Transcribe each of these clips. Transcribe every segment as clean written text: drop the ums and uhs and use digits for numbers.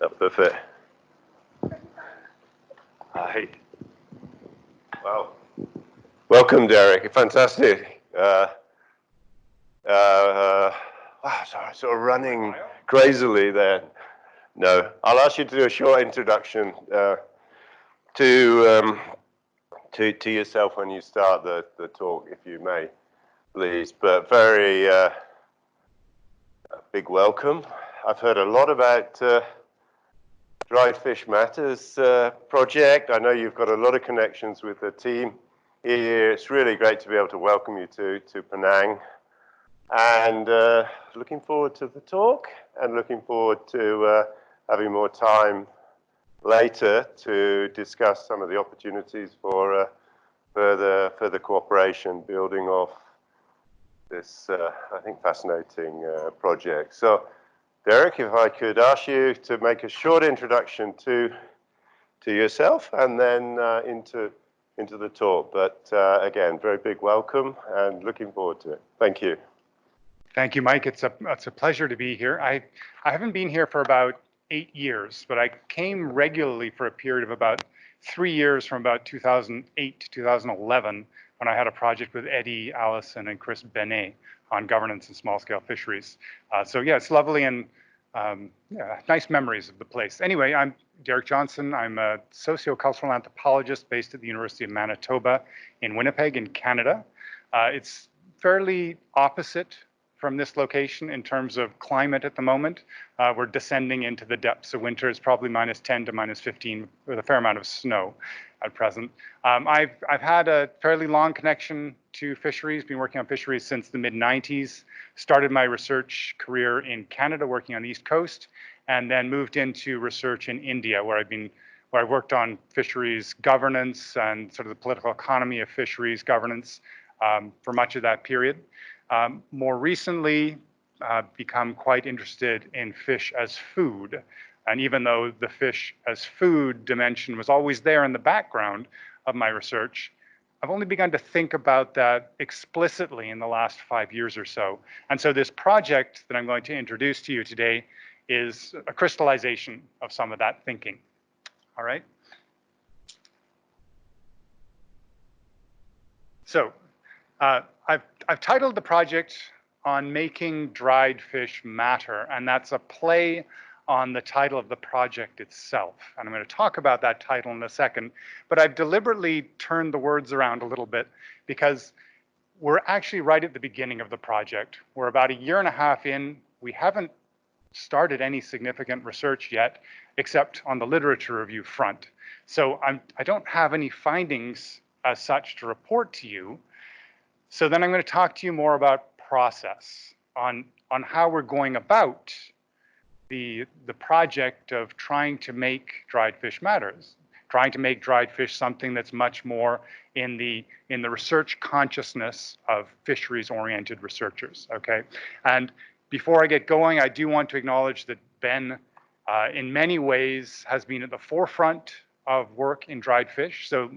Perfect. Hi. Wow. Welcome, Derek. Fantastic. Wow, sorry, sort of running crazily there. No, I'll ask you to do a short introduction to yourself when you start the talk, if you may, please. But very big welcome. I've heard a lot about Dried Fish Matters project. I know you've got a lot of connections with the team here. It's really great to be able to welcome you to Penang. And looking forward to the talk and looking forward to having more time later to discuss some of the opportunities for further cooperation, building off this, I think, fascinating project. So, Derek, if I could ask you to make a short introduction to yourself and then into the talk. But again, very big welcome and looking forward to it. Thank you. Thank you, Mike. It's a pleasure to be here. I haven't been here for about 8 years, but I came regularly for a period of about 3 years from about 2008 to 2011 when I had a project with Eddie, Allison, and Chris Benet on governance and small-scale fisheries. So yeah, it's lovely and yeah, nice memories of the place. Anyway, I'm Derek Johnson. I'm a socio-cultural anthropologist based at the University of Manitoba in Winnipeg in Canada. It's fairly opposite from this location in terms of climate at the moment. We're descending into the depths of winter. It's probably -10 to -15 with a fair amount of snow at present. I've had a fairly long connection to fisheries, been working on fisheries since the mid-90s, started my research career in Canada working on the East Coast, and then moved into research in India where I worked on fisheries governance and sort of the political economy of fisheries governance for much of that period. More recently, become quite interested in fish as food. And even though the fish as food dimension was always there in the background of my research, I've only begun to think about that explicitly in the last 5 years or so. And so this project that I'm going to introduce to you today is a crystallization of some of that thinking. All right? So I've titled the project on Making Dried Fish Matter, and that's a play on the title of the project itself. And I'm going to talk about that title in a second, but I've deliberately turned the words around a little bit because we're actually right at the beginning of the project. We're about 1.5 years in. We haven't started any significant research yet, except on the literature review front. So I don't have any findings as such to report to you. So then I'm going to talk to you more about process, on how we're going about the project of trying to make dried fish matters, trying to make dried fish something that's much more in the research consciousness of fisheries-oriented researchers, okay? And before I get going, I do want to acknowledge that Ben, in many ways, has been at the forefront of work in dried fish. So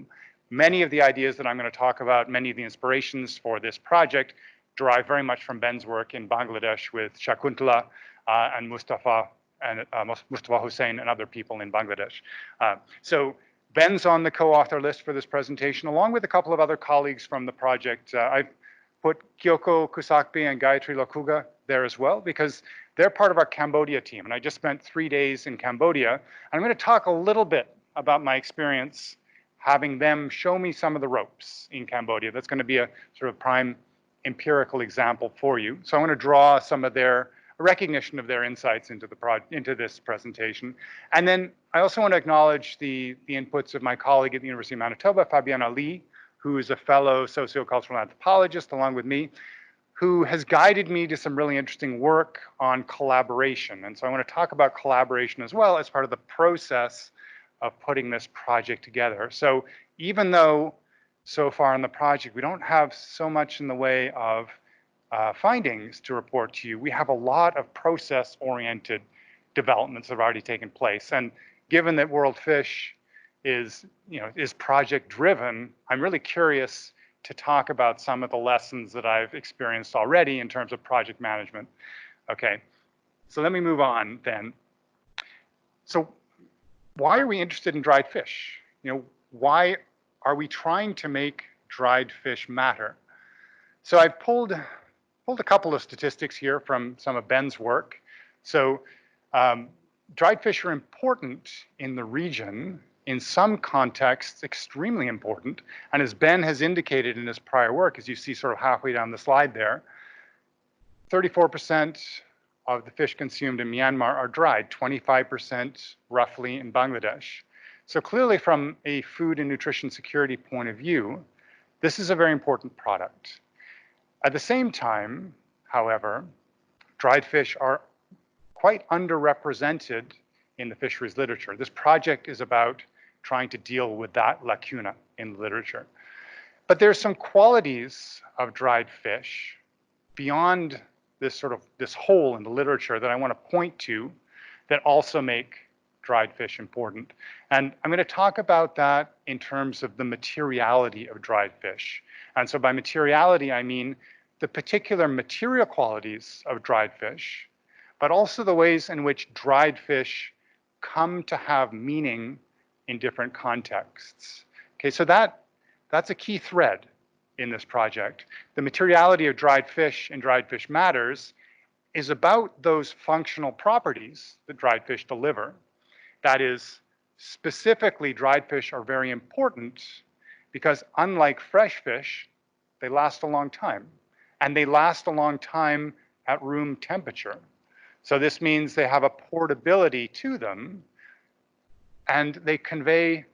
many of the ideas that I'm going to talk about, many of the inspirations for this project derive very much from Ben's work in Bangladesh with Shakuntala and Mustafa Hussain and other people in Bangladesh. So Ben's on the co-author list for this presentation, along with a couple of other colleagues from the project. I've put Kyoko Kusakbe and Gayatri Lokuga there as well, because they're part of our Cambodia team. And I just spent 3 days in Cambodia. I'm going to talk a little bit about my experience having them show me some of the ropes in Cambodia. That's going to be a sort of prime empirical example for you. So I want to draw some of their recognition of their insights into this presentation. And then I also want to acknowledge the inputs of my colleague at the University of Manitoba, Fabiana Lee, who is a fellow socio-cultural anthropologist along with me, who has guided me to some really interesting work on collaboration. And so I want to talk about collaboration as well as part of the process of putting this project together. So even though so far in the project we don't have so much in the way of findings to report to you, we have a lot of process-oriented developments that have already taken place. And given that WorldFish is project-driven, I'm really curious to talk about some of the lessons that I've experienced already in terms of project management. Okay, so let me move on then. So why are we interested in dried fish? Why are we trying to make dried fish matter? So I've pulled a couple of statistics here from some of Ben's work. So dried fish are important in the region, in some contexts extremely important, and as Ben has indicated in his prior work, as you see sort of halfway down the slide there, 34% of the fish consumed in Myanmar are dried, 25% roughly in Bangladesh. So clearly from a food and nutrition security point of view, this is a very important product. At the same time, however, dried fish are quite underrepresented in the fisheries literature. This project is about trying to deal with that lacuna in the literature. But there's some qualities of dried fish beyond this hole in the literature that I want to point to that also make dried fish important. And I'm going to talk about that in terms of the materiality of dried fish. And so by materiality, I mean the particular material qualities of dried fish, but also the ways in which dried fish come to have meaning in different contexts. Okay, so that's a key thread in this project. The materiality of dried fish and dried fish matters is about those functional properties that dried fish deliver. That is, specifically, dried fish are very important because unlike fresh fish, they last a long time. And they last a long time at room temperature. So this means they have a portability to them, and they convey,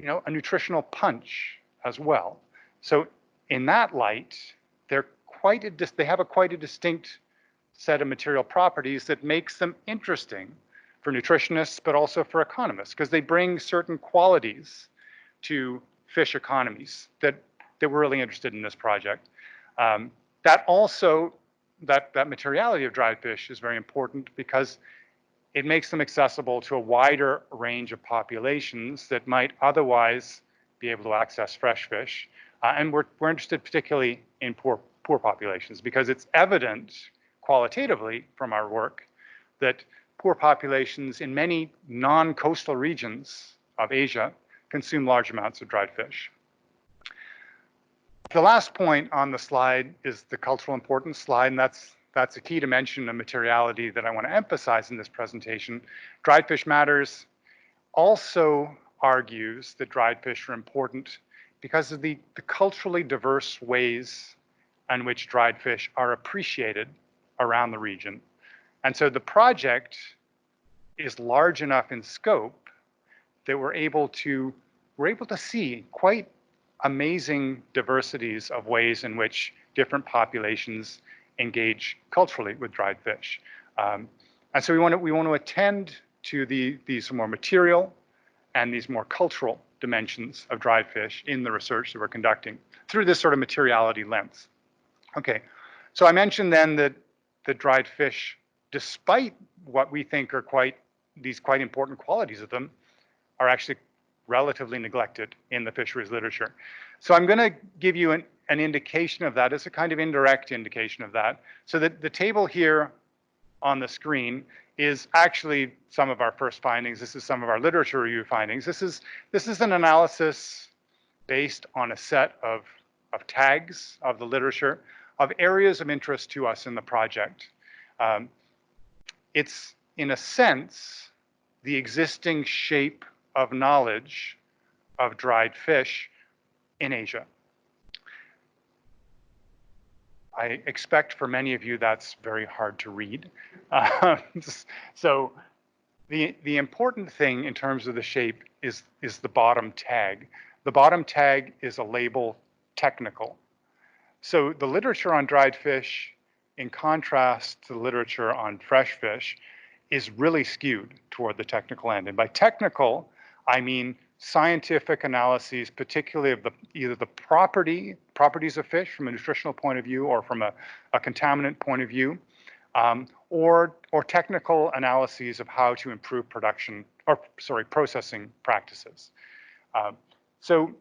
a nutritional punch as well. So in that light, they have quite a distinct set of material properties that makes them interesting for nutritionists, but also for economists, because they bring certain qualities to fish economies that we're really interested in this project. That materiality of dried fish is very important because it makes them accessible to a wider range of populations that might otherwise be able to access fresh fish. And we're interested particularly in poor populations because it's evident qualitatively from our work that poor populations in many non-coastal regions of Asia consume large amounts of dried fish. The last point on the slide is the cultural importance slide, and that's a key dimension of materiality that I want to emphasize in this presentation. Dried fish matters also argues that dried fish are important because of the culturally diverse ways in which dried fish are appreciated around the region. And so the project is large enough in scope that we're able to see quite amazing diversities of ways in which different populations engage culturally with dried fish. And so we want to attend to these more material and these more cultural dimensions of dried fish in the research that we're conducting through this sort of materiality lens. Okay, so I mentioned then that the dried fish, despite what we think are quite important qualities of them, are actually relatively neglected in the fisheries literature. So I'm going to give you an indication of that as a kind of indirect indication of that. So that the table here on the screen is actually some of our first findings. This is some of our literature review findings. This is an analysis based on a set of tags of the literature of areas of interest to us in the project. It's, in a sense, the existing shape of knowledge of dried fish in Asia. I expect for many of you that's very hard to read. So the important thing in terms of the shape is the bottom tag. The bottom tag is a label technical. So the literature on dried fish, in contrast to the literature on fresh fish, is really skewed toward the technical end. And by technical, I mean scientific analyses, particularly of either the properties of fish from a nutritional point of view or from a contaminant point of view, or technical analyses of how to improve processing practices. So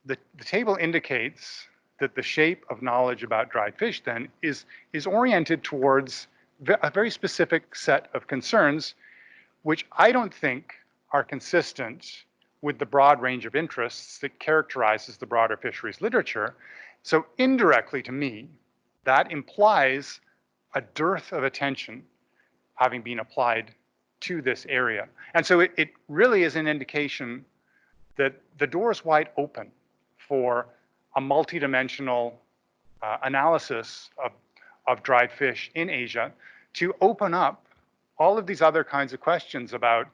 the table indicates that the shape of knowledge about dried fish then is oriented towards a very specific set of concerns, which I don't think are consistent with the broad range of interests that characterizes the broader fisheries literature. So indirectly to me, that implies a dearth of attention having been applied to this area. And so it really is an indication that the door is wide open for a multidimensional analysis of dried fish in Asia to open up all of these other kinds of questions about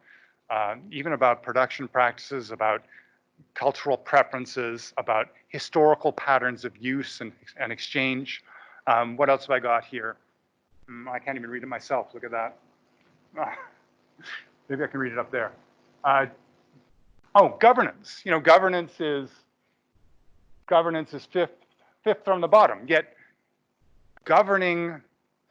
even about production practices, about cultural preferences, about historical patterns of use and exchange. What else have I got here? I can't even read it myself. Look at that. Maybe I can read it up there. Oh, governance. You know, governance is fifth from the bottom. Yet governing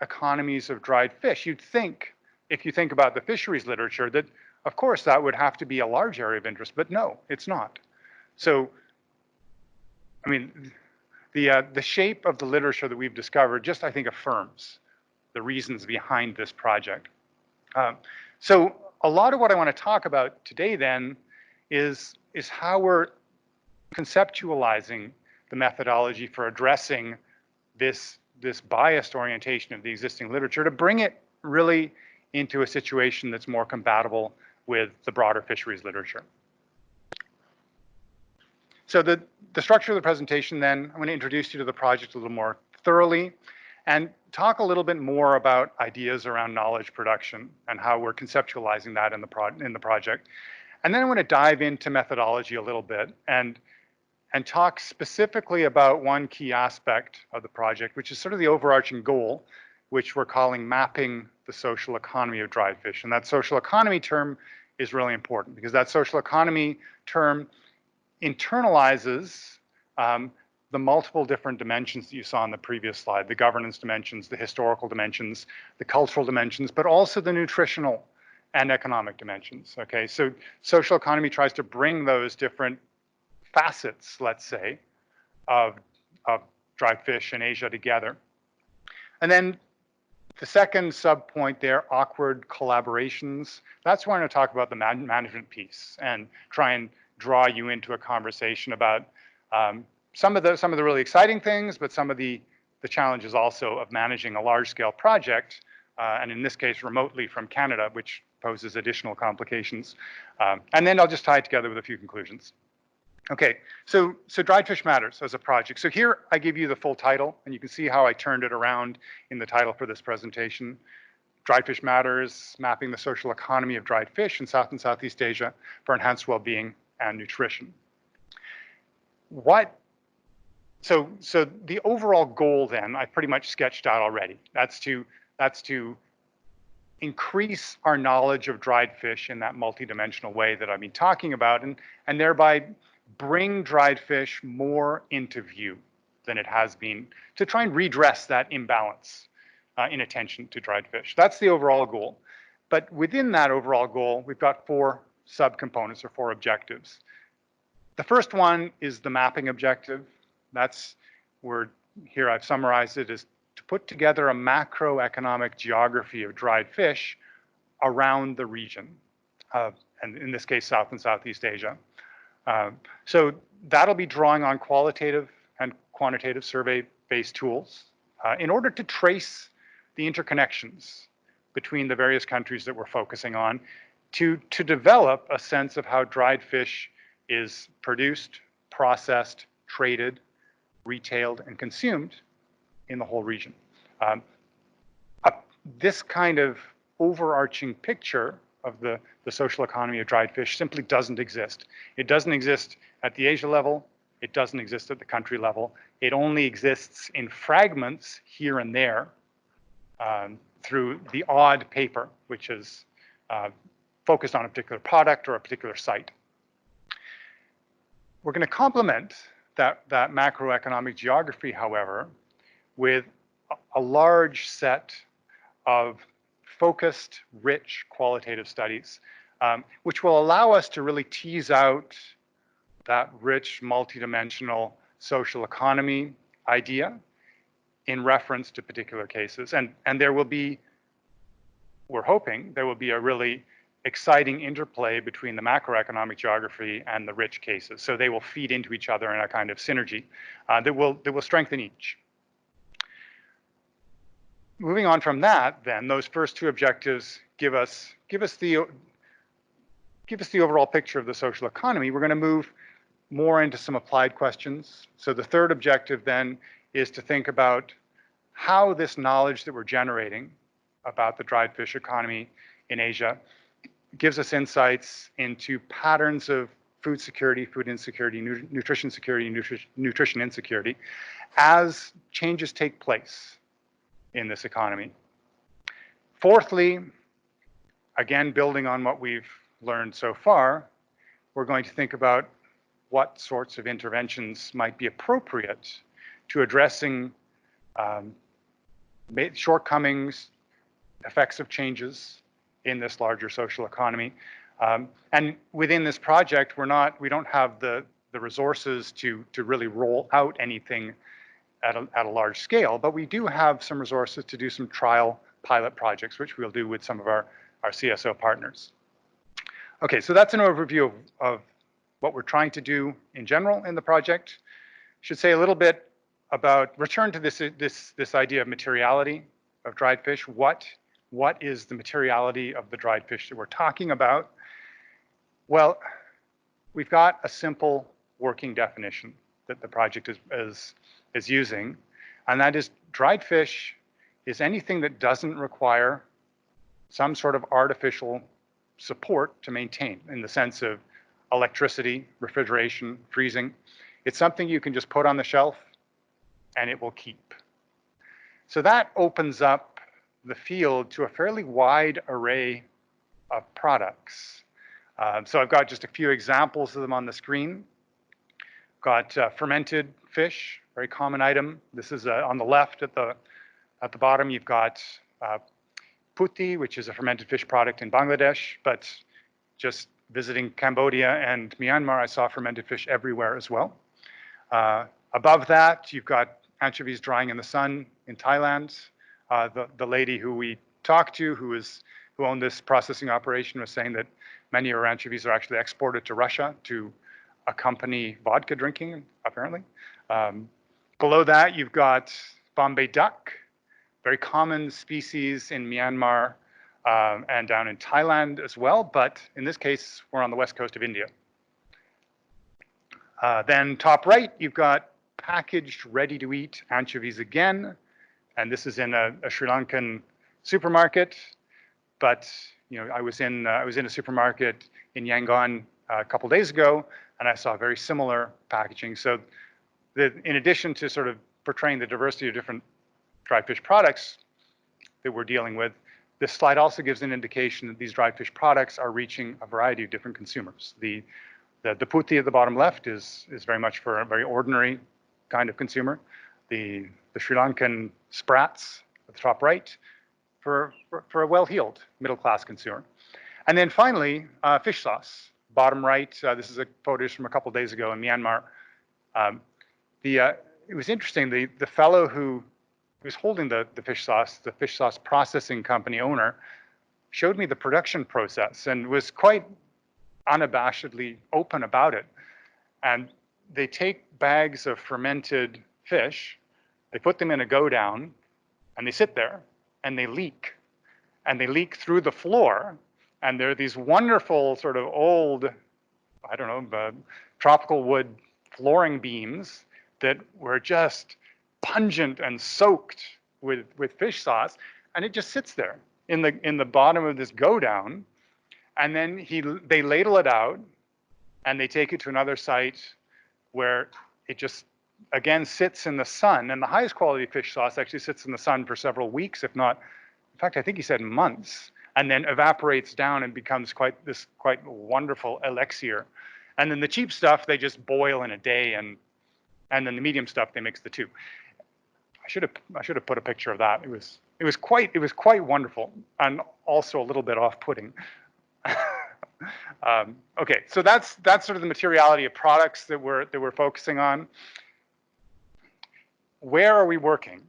economies of dried fish, you'd think, if you think about the fisheries literature, that of course that would have to be a large area of interest, but no, it's not. So, I mean, the shape of the literature that we've discovered just, I think, affirms the reasons behind this project. So a lot of what I want to talk about today then is how we're conceptualizing the methodology for addressing this biased orientation of the existing literature to bring it really into a situation that's more compatible with the broader fisheries literature. So the structure of the presentation then, I'm going to introduce you to the project a little more thoroughly and talk a little bit more about ideas around knowledge production and how we're conceptualizing that in the project. And then I'm going to dive into methodology a little bit and talk specifically about one key aspect of the project, which is sort of the overarching goal, which we're calling mapping the social economy of dried fish. And that social economy term is really important because that social economy term internalizes the multiple different dimensions that you saw on the previous slide, the governance dimensions, the historical dimensions, the cultural dimensions, but also the nutritional and economic dimensions, okay? So social economy tries to bring those different facets, let's say, of dried fish in Asia together. And then the second sub-point there, awkward collaborations, that's where I'm going to talk about the management piece and try and draw you into a conversation about some of the really exciting things, but some of the challenges also of managing a large-scale project, and in this case, remotely from Canada, which poses additional complications. And then I'll just tie it together with a few conclusions. Okay, so dried fish matters as a project. So here I give you the full title, and you can see how I turned it around in the title for this presentation. Dried fish matters, mapping the social economy of dried fish in South and Southeast Asia for enhanced well-being and nutrition. So the overall goal then, I pretty much sketched out already. That's to increase our knowledge of dried fish in that multidimensional way that I've been talking about, and thereby bring dried fish more into view than it has been, to try and redress that imbalance in attention to dried fish. That's the overall goal. But within that overall goal, we've got 4 subcomponents or 4 objectives. The first one is the mapping objective. That's where here I've summarized it as to put together a macroeconomic geography of dried fish around the region, and in this case, South and Southeast Asia. So that'll be drawing on qualitative and quantitative survey-based tools in order to trace the interconnections between the various countries that we're focusing on to develop a sense of how dried fish is produced, processed, traded, retailed, and consumed in the whole region. This kind of overarching picture of the social economy of dried fish simply doesn't exist. It doesn't exist at the Asia level. It doesn't exist at the country level. It only exists in fragments here and there through the odd paper, which is focused on a particular product or a particular site. We're going to complement that macroeconomic geography, however, with a large set of focused, rich qualitative studies, which will allow us to really tease out that rich, multidimensional social economy idea in reference to particular cases. And there will be, we're hoping, there will be a really exciting interplay between the macroeconomic geography and the rich cases. So they will feed into each other in a kind of synergy that will strengthen each. Moving on from that, then, those first two objectives give us the overall picture of the social economy. We're going to move more into some applied questions. So the third objective then is to think about how this knowledge that we're generating about the dried fish economy in Asia gives us insights into patterns of food security, food insecurity, nutrition security, nutrition insecurity as changes take place in this economy. Fourthly, again, building on what we've learned so far, we're going to think about what sorts of interventions might be appropriate to addressing shortcomings, effects of changes in this larger social economy. And within this project, we don't have the resources to really roll out anything at a large scale, but we do have some resources to do some trial pilot projects, which we'll do with some of our CSO partners. Okay, so that's an overview of what we're trying to do in general in the project. Should say a little bit about, return to this idea of materiality of dried fish. What is the materiality of the dried fish that we're talking about? Well, we've got a simple working definition that the project is using, and that is dried fish is anything that doesn't require some sort of artificial support to maintain, in the sense of electricity, refrigeration, freezing. It's something you can just put on the shelf and it will keep. So that opens up the field to a fairly wide array of products. So I've got just a few examples of them on the screen. Got fermented fish, very common item. This is on the left at the bottom. You've got puti, which is a fermented fish product in Bangladesh, but just visiting Cambodia and Myanmar, I saw fermented fish everywhere as well. Above that, you've got anchovies drying in the sun in Thailand. The lady who we talked to, who owned this processing operation, was saying that many of our anchovies are actually exported to Russia to accompany vodka drinking, apparently. Below that, you've got Bombay duck, very common species in Myanmar and down in Thailand as well, but in this case, we're on the west coast of India. Then top right, you've got packaged, ready-to-eat anchovies again, and this is in a Sri Lankan supermarket. But I was in a supermarket in Yangon a couple days ago, and I saw very similar packaging. So, in addition to sort of portraying the diversity of different dried fish products that we're dealing with, this slide also gives an indication that these dried fish products are reaching a variety of different consumers. The puti at the bottom left is very much for a very ordinary kind of consumer. The Sri Lankan sprats at the top right for a well-heeled middle-class consumer. And then finally, fish sauce, bottom right. This is a photo from a couple days ago in Myanmar. It was interesting, the fellow who was holding the fish sauce processing company owner, showed me the production process and was quite unabashedly open about it. And they take bags of fermented fish, they put them in a go down, and they sit there and they leak. And they leak through the floor. And there are these wonderful sort of old, I don't know, tropical wood flooring beams that were just pungent and soaked with fish sauce. And it just sits there in the bottom of this go down. And then they ladle it out and they take it to another site where it just, again, sits in the sun. And the highest quality fish sauce actually sits in the sun for several weeks, if not, in fact, I think he said months, and then evaporates down and becomes quite wonderful elixir. And then the cheap stuff, they just boil in a day, and then the medium stuff, they mix the two. I should have put a picture of that. It was quite wonderful, and also a little bit off-putting. Okay, so that's sort of the materiality of products that we're focusing on. Where are we working?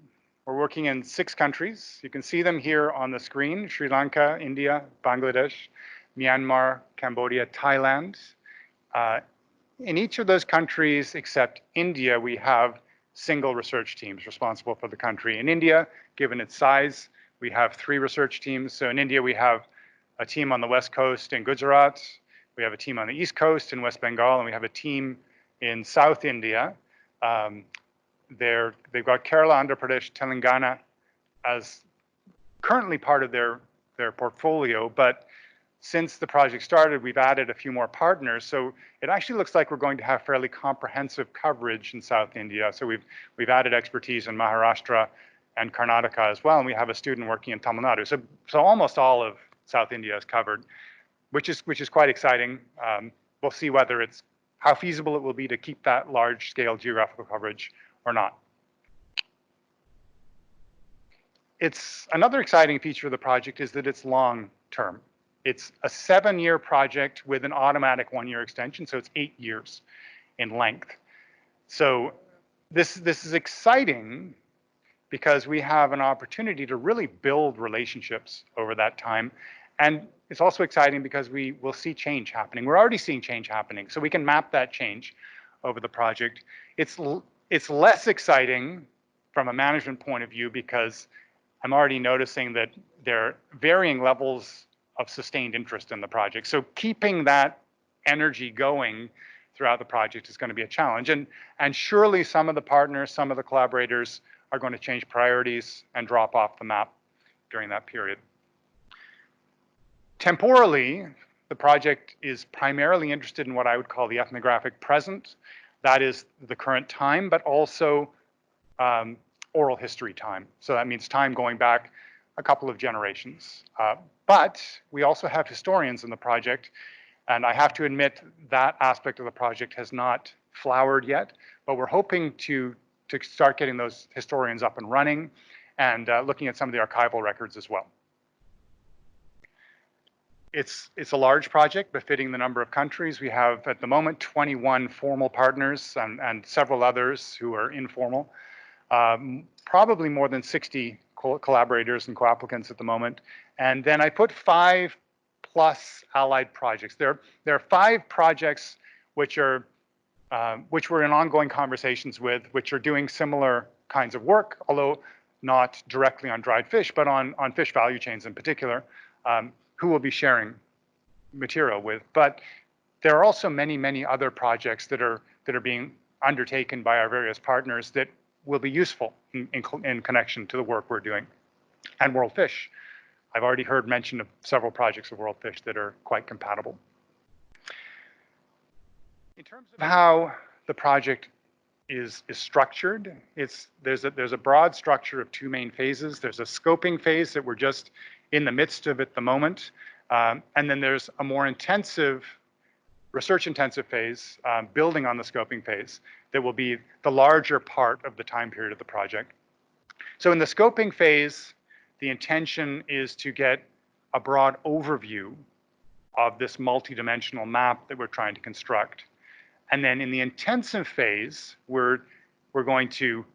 We're working in 6 countries. You can see them here on the screen: Sri Lanka, India, Bangladesh. Myanmar, Cambodia, Thailand. In each of those countries, except India, we have single research teams responsible for the country. In India, given its size, we have 3 research teams. So in India, we have a team on the west coast in Gujarat, we have a team on the east coast in West Bengal, and we have a team in South India. They've got Kerala, Andhra Pradesh, Telangana as currently part of their portfolio, but since the project started, we've added a few more partners. So it actually looks like we're going to have fairly comprehensive coverage in South India. So we've added expertise in Maharashtra and Karnataka as well, and we have a student working in Tamil Nadu. So almost all of South India is covered, which is quite exciting. We'll see how feasible it will be to keep that large-scale geographical coverage or not. Another exciting feature of the project is that it's long-term. It's a 7-year project with an automatic 1-year extension, so it's 8 years in length. So this is exciting because we have an opportunity to really build relationships over that time. And it's also exciting because we will see change happening. We're already seeing change happening, so we can map that change over the project. It's less exciting from a management point of view because I'm already noticing that there are varying levels of sustained interest in the project. So keeping that energy going throughout the project is going to be a challenge. And surely some of the partners, some of the collaborators are going to change priorities and drop off the map during that period. Temporally, the project is primarily interested in what I would call the ethnographic present. That is the current time, but also oral history time. So that means time going back a couple of generations. But we also have historians in the project, and I have to admit that aspect of the project has not flowered yet, but we're hoping to start getting those historians up and running and looking at some of the archival records as well. It's a large project befitting the number of countries. We have at the moment 21 formal partners and several others who are informal. Probably more than 60 collaborators and co-applicants at the moment. And then I put 5+ allied projects. There are 5 projects which we're in ongoing conversations with, which are doing similar kinds of work, although not directly on dried fish, but on fish value chains in particular, who we'll be sharing material with. But there are also many, many other projects that are being undertaken by our various partners that will be useful in connection to the work we're doing. And WorldFish. I've already heard mention of several projects of WorldFish that are quite compatible. In terms of how the project is structured, there's a broad structure of 2 main phases. There's a scoping phase that we're just in the midst of at the moment. And then there's a more intensive, research-intensive phase, building on the scoping phase, that will be the larger part of the time period of the project. So in the scoping phase, the intention is to get a broad overview of this multidimensional map that we're trying to construct. And then in the intensive phase, we're going to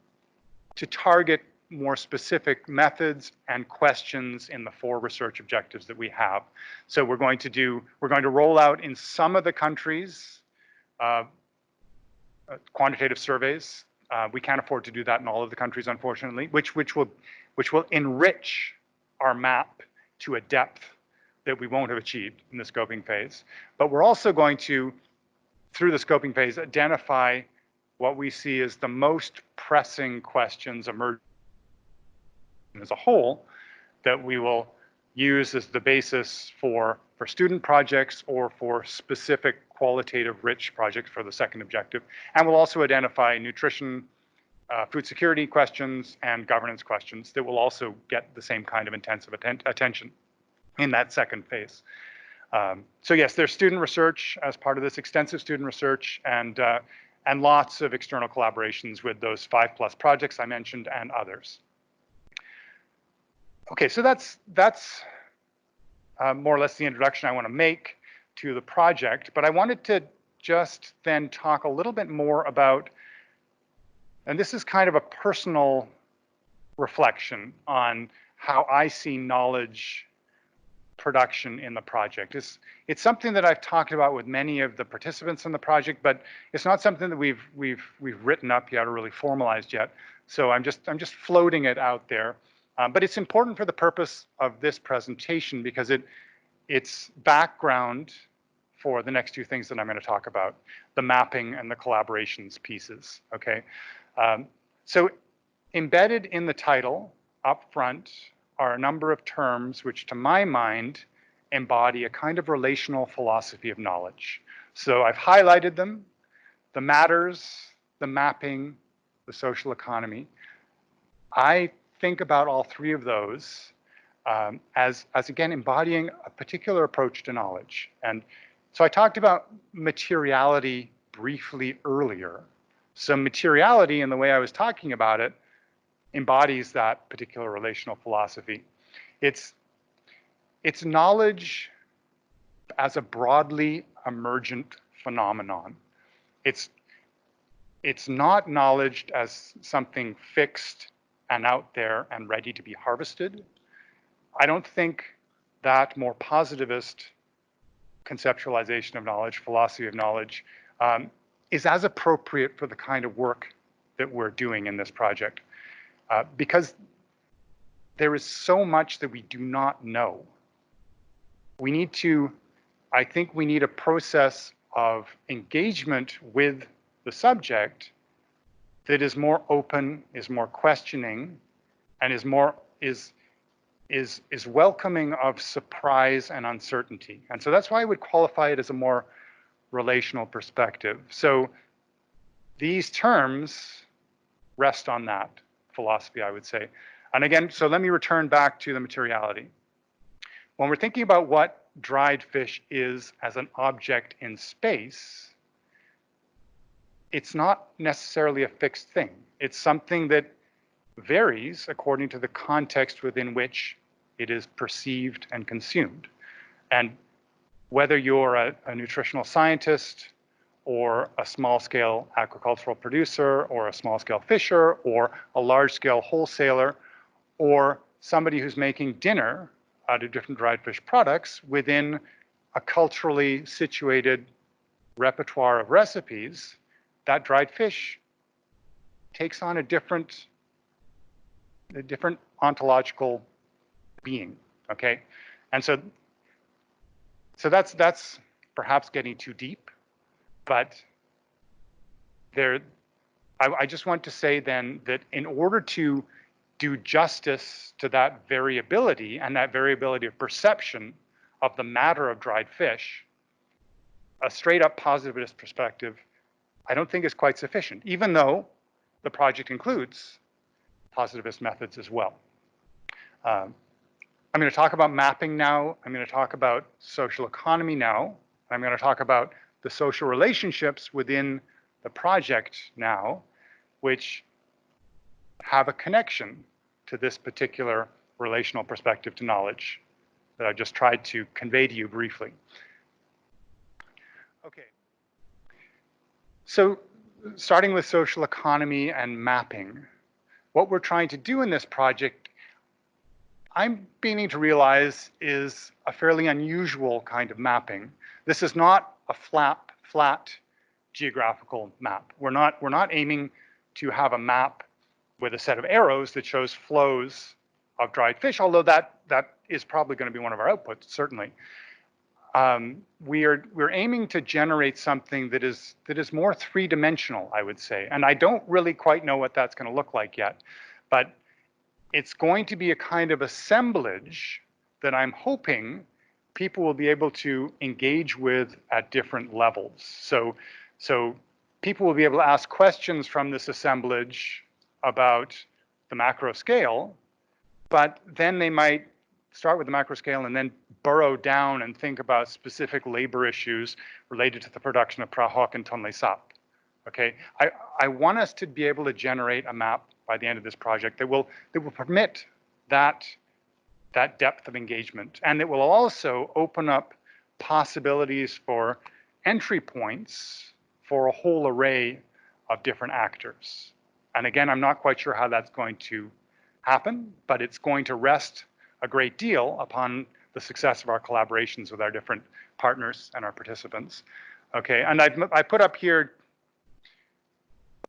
target more specific methods and questions in the 4 research objectives that we have. So we're going to roll out in some of the countries quantitative surveys. We can't afford to do that in all of the countries, unfortunately, which will enrich our map to a depth that we won't have achieved in the scoping phase. But we're also going to, through the scoping phase, identify what we see as the most pressing questions emerging as a whole that we will use as the basis for student projects or for specific qualitative rich projects for the second objective. And we'll also identify nutrition, food security questions and governance questions that will also get the same kind of intensive attention in that second phase. So yes, there's student research as part of this, extensive student research, and lots of external collaborations with those 5+ projects I mentioned and others. Okay, so that's more or less the introduction I want to make to the project, but I wanted to just then talk a little bit more about, and this is kind of a personal reflection on how I see knowledge production in the project. It's something that I've talked about with many of the participants in the project, but it's not something that we've written up yet or really formalized yet. So I'm just floating it out there. But it's important for the purpose of this presentation because it's background for the next two things that I'm going to talk about, the mapping and the collaborations pieces, okay? So embedded in the title up front are a number of terms which to my mind embody a kind of relational philosophy of knowledge. So I've highlighted them, the matters, the mapping, the social economy. I think about all three of those as again embodying a particular approach to knowledge. And so I talked about materiality briefly earlier. So materiality, in the way I was talking about it, embodies that particular relational philosophy. It's knowledge as a broadly emergent phenomenon. It's not knowledge as something fixed and out there and ready to be harvested. I don't think that more positivist conceptualization of knowledge, philosophy of knowledge, is as appropriate for the kind of work that we're doing in this project. Because there is so much that we do not know. I think we need a process of engagement with the subject that is more open, is more questioning, and is welcoming of surprise and uncertainty. And so that's why I would qualify it as a more relational perspective. So these terms rest on that philosophy, I would say. And again, so let me return back to the materiality. When we're thinking about what dried fish is as an object in space, it's not necessarily a fixed thing. It's something that varies according to the context within which it is perceived and consumed. And whether you're a nutritional scientist or a small-scale agricultural producer or a small-scale fisher or a large-scale wholesaler or somebody who's making dinner out of different dried fish products within a culturally situated repertoire of recipes, that dried fish takes on a different ontological being, okay? And so that's perhaps getting too deep, but I just want to say then that in order to do justice to that variability and that variability of perception of the matter of dried fish, a straight up positivist perspective, I don't think is quite sufficient, even though the project includes positivist methods as well. I'm going to talk about mapping now. I'm going to talk about social economy now. I'm going to talk about the social relationships within the project now, which have a connection to this particular relational perspective to knowledge that I just tried to convey to you briefly. Okay. So starting with social economy and mapping, what we're trying to do in this project, I'm beginning to realize, is a fairly unusual kind of mapping. This is not a flat geographical map. We're not aiming to have a map with a set of arrows that shows flows of dried fish, although that is probably going to be one of our outputs, certainly. We're aiming to generate something that is more three-dimensional, I would say. And I don't really quite know what that's going to look like yet, but it's going to be a kind of assemblage that I'm hoping people will be able to engage with at different levels. So people will be able to ask questions from this assemblage about the macro scale, but then they might start with the macro scale and then burrow down and think about specific labor issues related to the production of prahok and tonle sap. Okay, I want us to be able to generate a map by the end of this project that will permit that depth of engagement, and it will also open up possibilities for entry points for a whole array of different actors. And again, I'm not quite sure how that's going to happen, but it's going to rest a great deal upon the success of our collaborations with our different partners and our participants. Okay, and I put up here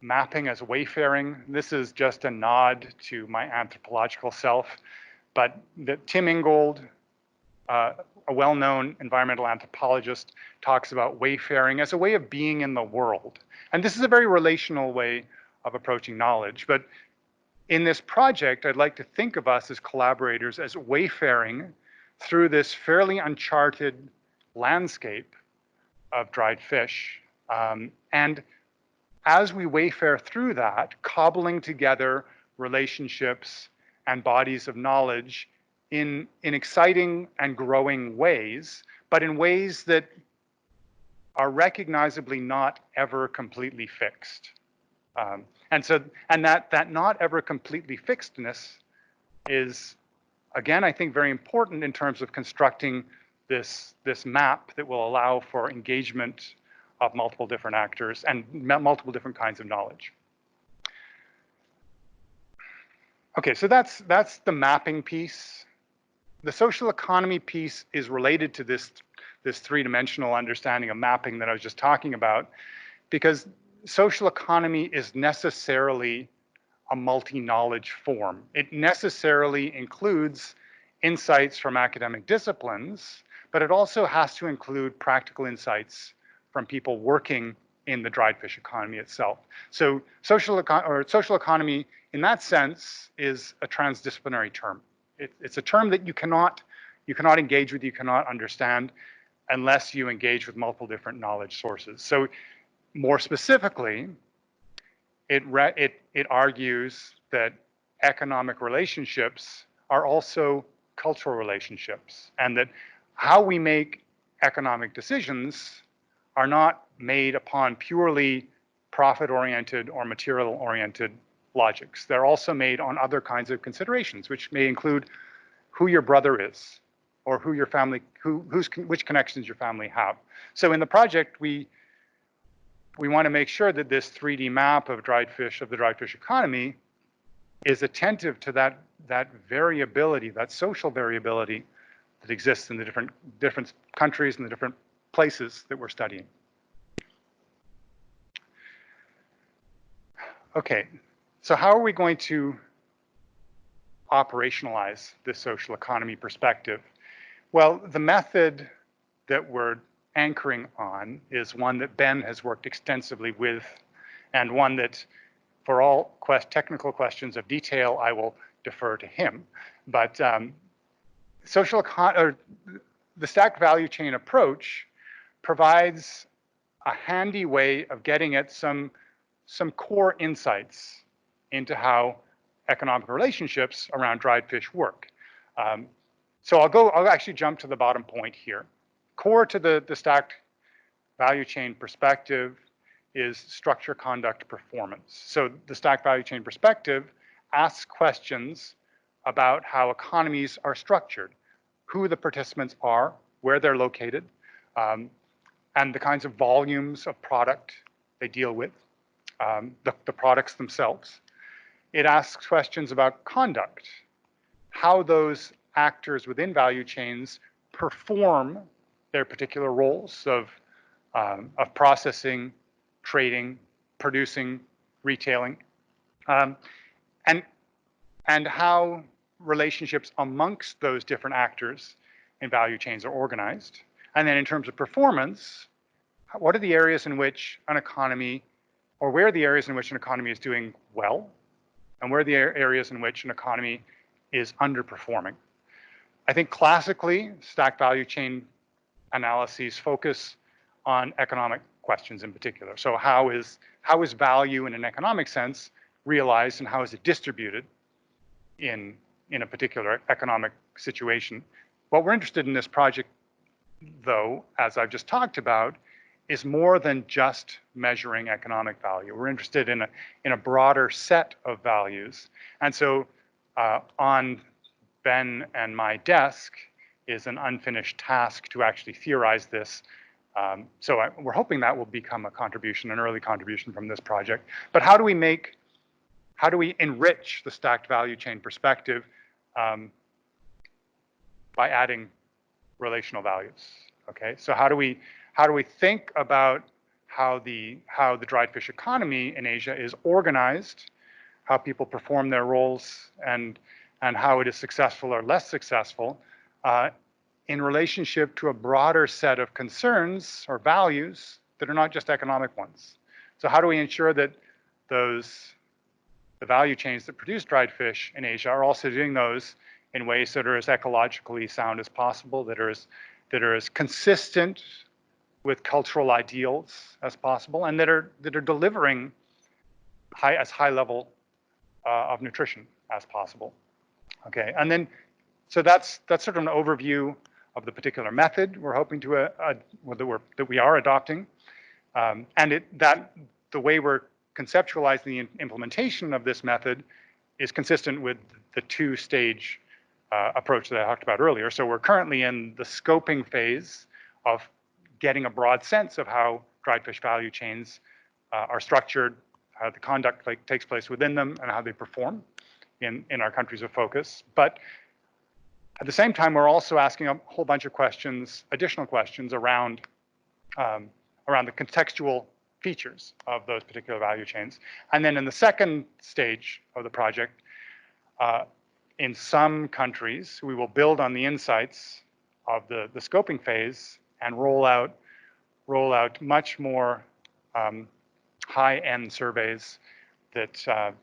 mapping as wayfaring. This is just a nod to my anthropological self, but Tim Ingold, a well-known environmental anthropologist, talks about wayfaring as a way of being in the world. And this is a very relational way of approaching knowledge. But in this project, I'd like to think of us as collaborators as wayfaring through this fairly uncharted landscape of dried fish. And as we wayfare through that, cobbling together relationships and bodies of knowledge in exciting and growing ways, but in ways that are recognizably not ever completely fixed. And that not ever completely fixedness is, again, I think very important in terms of constructing this map that will allow for engagement of multiple different actors and multiple different kinds of knowledge. Okay, so that's the mapping piece. The social economy piece is related to this three-dimensional understanding of mapping that I was just talking about, because social economy is necessarily a multi-knowledge form. It necessarily includes insights from academic disciplines, but it also has to include practical insights from people working in the dried fish economy itself. So social economy, in that sense, is a transdisciplinary term. It's a term that you cannot engage with, you cannot understand, unless you engage with multiple different knowledge sources. So more specifically, it argues that economic relationships are also cultural relationships, and that how we make economic decisions are not made upon purely profit-oriented or material-oriented logics. They're also made on other kinds of considerations, which may include who your brother is, or who your family, which connections your family have. So in the project, we want to make sure that this 3D map of dried fish, of the dried fish economy, is attentive to that variability, that social variability that exists in the different countries and the different places that we're studying. Okay, so how are we going to operationalize this social economy perspective? Well, the method that we're anchoring on is one that Ben has worked extensively with, and one that, for all technical questions of detail, I will defer to him. But the stacked value chain approach provides a handy way of getting at some core insights into how economic relationships around dried fish work. So I'll actually jump to the bottom point here. Core to the stacked value chain perspective is structure, conduct, performance. So the stacked value chain perspective asks questions about how economies are structured, who the participants are, where they're located, and the kinds of volumes of product they deal with, the products themselves. It asks questions about conduct, how those actors within value chains perform their particular roles of processing, trading, producing, retailing, and how relationships amongst those different actors in value chains are organized. And then in terms of performance, what are the areas in which an economy, or where are the areas in which an economy is doing well, and where are the areas in which an economy is underperforming? I think classically, stacked value chain analyses focus on economic questions in particular. So how is value in an economic sense realized, and how is it distributed in a particular economic situation? What we're interested in this project, though, as I've just talked about, is more than just measuring economic value. We're interested in a broader set of values. And so on Ben and my desk is an unfinished task to actually theorize this. So we're hoping that will become a contribution, an early contribution from this project. But how do we enrich the stacked value chain perspective by adding relational values. Okay, so how do we think about how the dried fish economy in Asia is organized, how people perform their roles, and how it is successful or less successful in relationship to a broader set of concerns or values that are not just economic ones. So how do we ensure that the value chains that produce dried fish in Asia are also doing those in ways that are as ecologically sound as possible, that are as consistent with cultural ideals as possible, and that are delivering as high level of nutrition as possible. Okay, and then so that's sort of an overview of the particular method we're hoping to that we are adopting, and the way we're conceptualizing the implementation of this method is consistent with the two-stage approach that I talked about earlier. So we're currently in the scoping phase of getting a broad sense of how dried fish value chains are structured, how the conduct takes place within them, and how they perform in our countries of focus. But at the same time, we're also asking a whole bunch of questions, additional questions around the contextual features of those particular value chains. And then in the second stage of the project, in some countries, we will build on the insights of the scoping phase and roll out much more high-end surveys that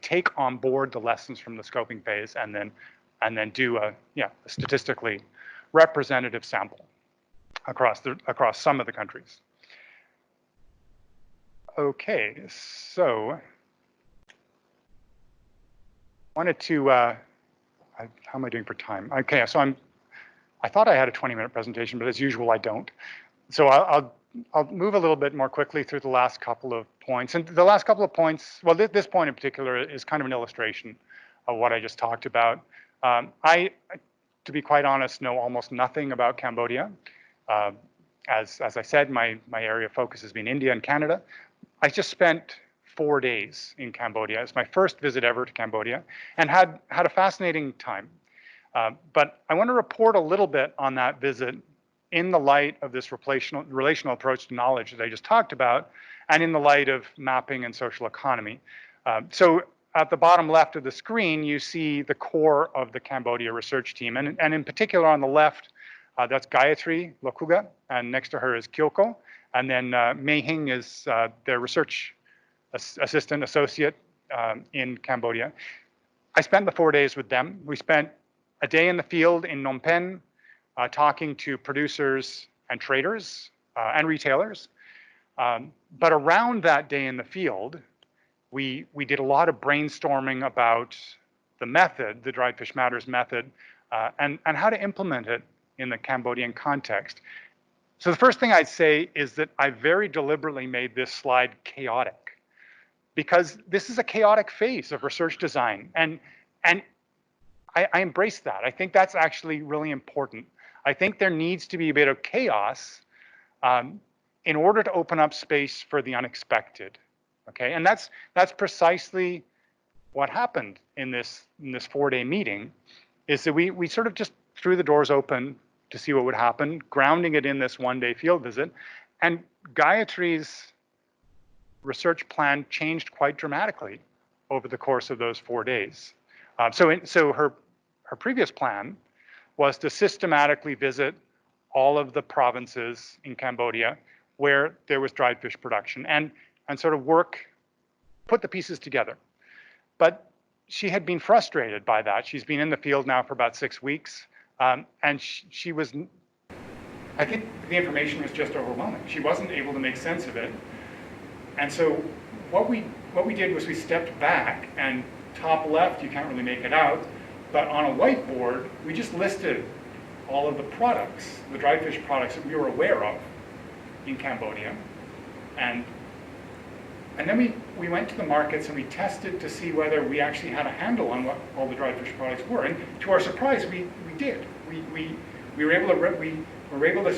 take on board the lessons from the scoping phase and then do a statistically representative sample across some of the countries. Okay, so wanted to how am I doing for time? Okay, so I thought I had a 20-minute presentation, but as usual, I don't. So I'll move a little bit more quickly through the last couple of points. And the last couple of points, well, this point in particular is kind of an illustration of what I just talked about. I, to be quite honest, know almost nothing about Cambodia. As I said, my area of focus has been India and Canada. I just spent 4 days in Cambodia. It's my first visit ever to Cambodia, and had a fascinating time. But I want to report a little bit on that visit in the light of this relational approach to knowledge that I just talked about, and in the light of mapping and social economy. So at the bottom left of the screen, you see the core of the Cambodia research team. And in particular on the left, that's Gayatri Lokuga, and next to her is Kyoko. And then Mei Hing is their research associate in Cambodia. I spent the 4 days with them. We spent a day in the field in Phnom Penh, talking to producers and traders and retailers. But around that day in the field, we did a lot of brainstorming about the method, the Dried Fish Matters method, and how to implement it in the Cambodian context. So the first thing I'd say is that I very deliberately made this slide chaotic, because this is a chaotic phase of research design, and I embrace that. I think that's actually really important. I think there needs to be a bit of chaos in order to open up space for the unexpected. Okay, and that's precisely what happened in this 4-day meeting, is that we sort of just threw the doors open to see what would happen, grounding it in this 1-day field visit, and Gayatri's research plan changed quite dramatically over the course of those 4 days. So her previous plan was to systematically visit all of the provinces in Cambodia where there was dried fish production and sort of put the pieces together. But she had been frustrated by that. She's been in the field now for about 6 weeks, and she was, I think the information was just overwhelming. She wasn't able to make sense of it. And so what we did was we stepped back, and top left, you can't really make it out, but on a whiteboard, we just listed all of the products, the dried fish products that we were aware of in Cambodia. And then we went to the markets and we tested to see whether we actually had a handle on what all the dried fish products were. And to our surprise, we did. We were able to,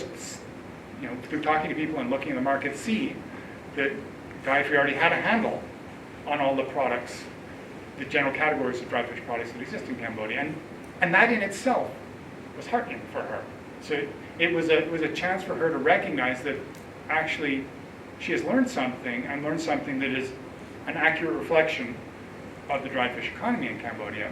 you know, through talking to people and looking at the market, see that Gayatri already had a handle on all the products, the general categories of dried fish products that exist in Cambodia. And that in itself was heartening for her. So it was a chance for her to recognize that actually she has learned something, and learned something that is an accurate reflection of the dried fish economy in Cambodia.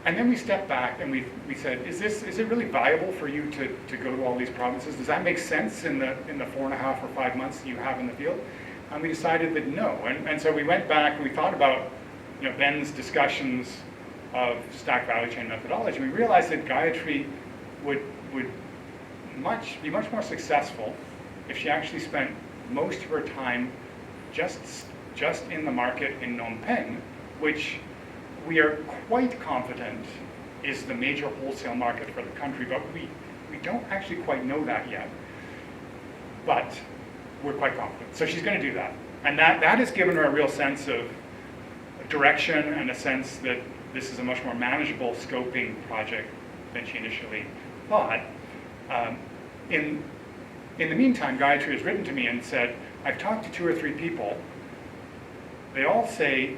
And then we stepped back and we said, is it really viable for you to go to all these provinces? Does that make sense in the 4.5 or 5 months that you have in the field? And we decided that no. And so we went back and we thought about Ben's discussions of stacked value chain methodology. We realized that Gayatri would be much more successful if she actually spent most of her time just in the market in Phnom Penh, which we are quite confident is the major wholesale market for the country, but we don't actually quite know that yet. But we're quite confident. So she's going to do that. And that has given her a real sense of direction and a sense that this is a much more manageable scoping project than she initially thought. In the meantime, Gayatri has written to me and said, I've talked to 2 or 3 people. They all say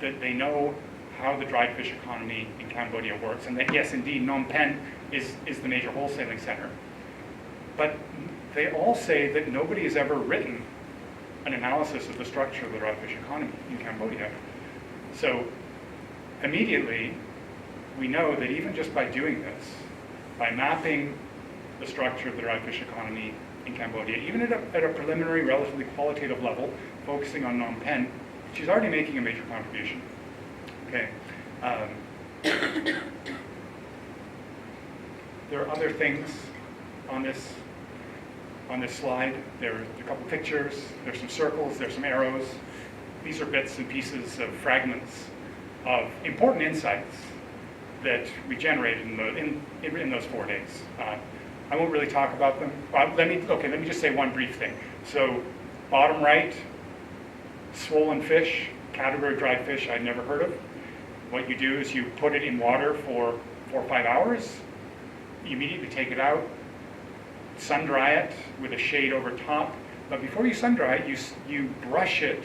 that they know how the dried fish economy in Cambodia works, and that yes, indeed, Phnom Penh is the major wholesaling center. But they all say that nobody has ever written an analysis of the structure of the dried fish economy in Cambodia. So immediately, we know that even just by doing this, by mapping the structure of the dried fish economy in Cambodia, even at a preliminary, relatively qualitative level, focusing on Phnom Penh, she's already making a major contribution. Okay. There are other things on this slide. There are a couple pictures. There's some circles. There's some arrows. These are bits and pieces of fragments of important insights that we generated in those 4 days. I won't really talk about them. Let me just say one brief thing. So, bottom right, swollen fish, category dried fish I'd never heard of. What you do is you put it in water for 4 or 5 hours. You immediately take it out, sun dry it with a shade over top. But before you sun dry it, you brush it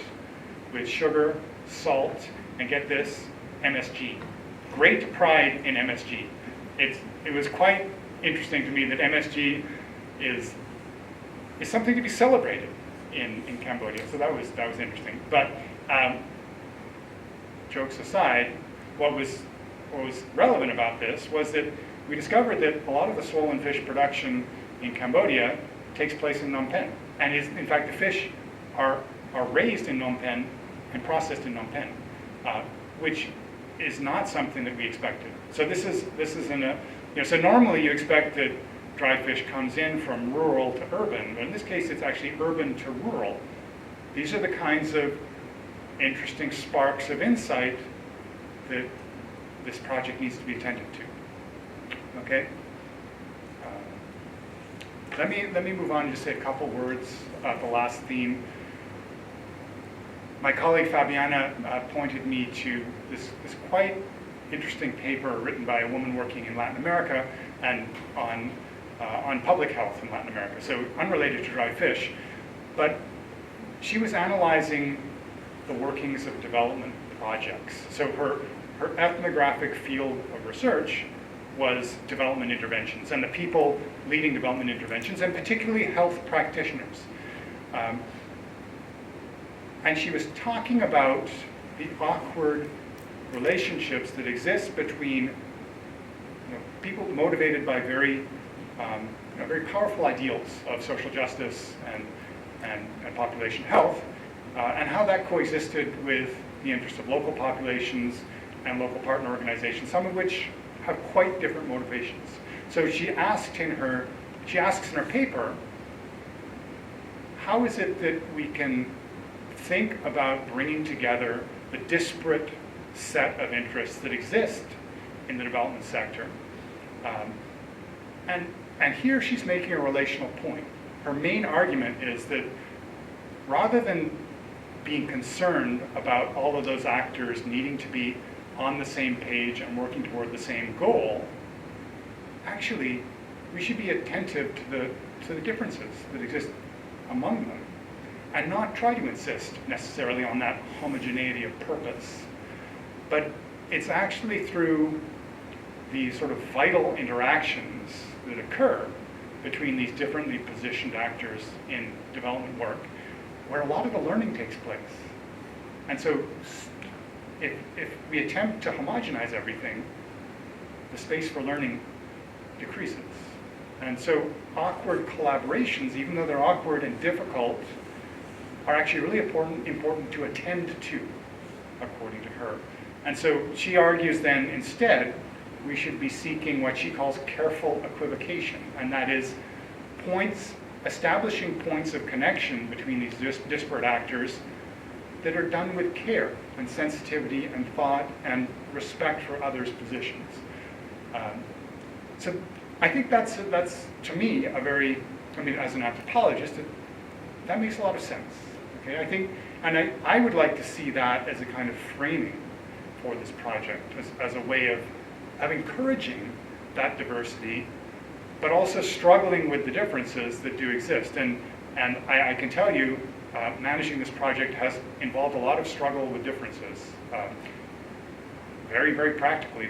with sugar, salt, and get this, MSG. Great pride in MSG. It was quite interesting to me that MSG is something to be celebrated in Cambodia. So that was interesting. But jokes aside, what was relevant about this was that we discovered that a lot of the swollen fish production in Cambodia takes place in Phnom Penh, and in fact the fish are raised in Phnom Penh and processed in Phnom Penh, which is not something that we expected. So this is so normally you expect that dried fish comes in from rural to urban, but in this case it's actually urban to rural. These are the kinds of interesting sparks of insight that this project needs to be attentive to. Okay? Let me move on and just say a couple words about the last theme. My colleague Fabiana pointed me to this quite interesting paper written by a woman working in Latin America and on public health in Latin America, so unrelated to dried fish. But she was analyzing the workings of development projects. So her ethnographic field of research was development interventions and the people leading development interventions, and particularly health practitioners. And she was talking about the awkward relationships that exist between people motivated by very powerful ideals of social justice and population health, and how that coexisted with the interests of local populations and local partner organizations, some of which have quite different motivations. So she asks in her paper, how is it that we can think about bringing together the disparate set of interests that exist in the development sector? And here she's making a relational point. Her main argument is that rather than being concerned about all of those actors needing to be on the same page and working toward the same goal, actually we should be attentive to the differences that exist among them. and not try to insist necessarily on that homogeneity of purpose. But it's actually through the sort of vital interactions that occur between these differently positioned actors in development work where a lot of the learning takes place. And so if we attempt to homogenize everything, the space for learning decreases. And so awkward collaborations, even though they're awkward and difficult, are actually really important to attend to, according to her. And so she argues then instead we should be seeking what she calls careful equivocation, and that is establishing points of connection between these disparate actors that are done with care and sensitivity and thought and respect for others' positions. So I think that's to me a very, as an anthropologist, that makes a lot of sense. Okay, I think, and I would like to see that as a kind of framing for this project, as a way of encouraging that diversity, but also struggling with the differences that do exist. And I can tell you, managing this project has involved a lot of struggle with differences. Very, very practically,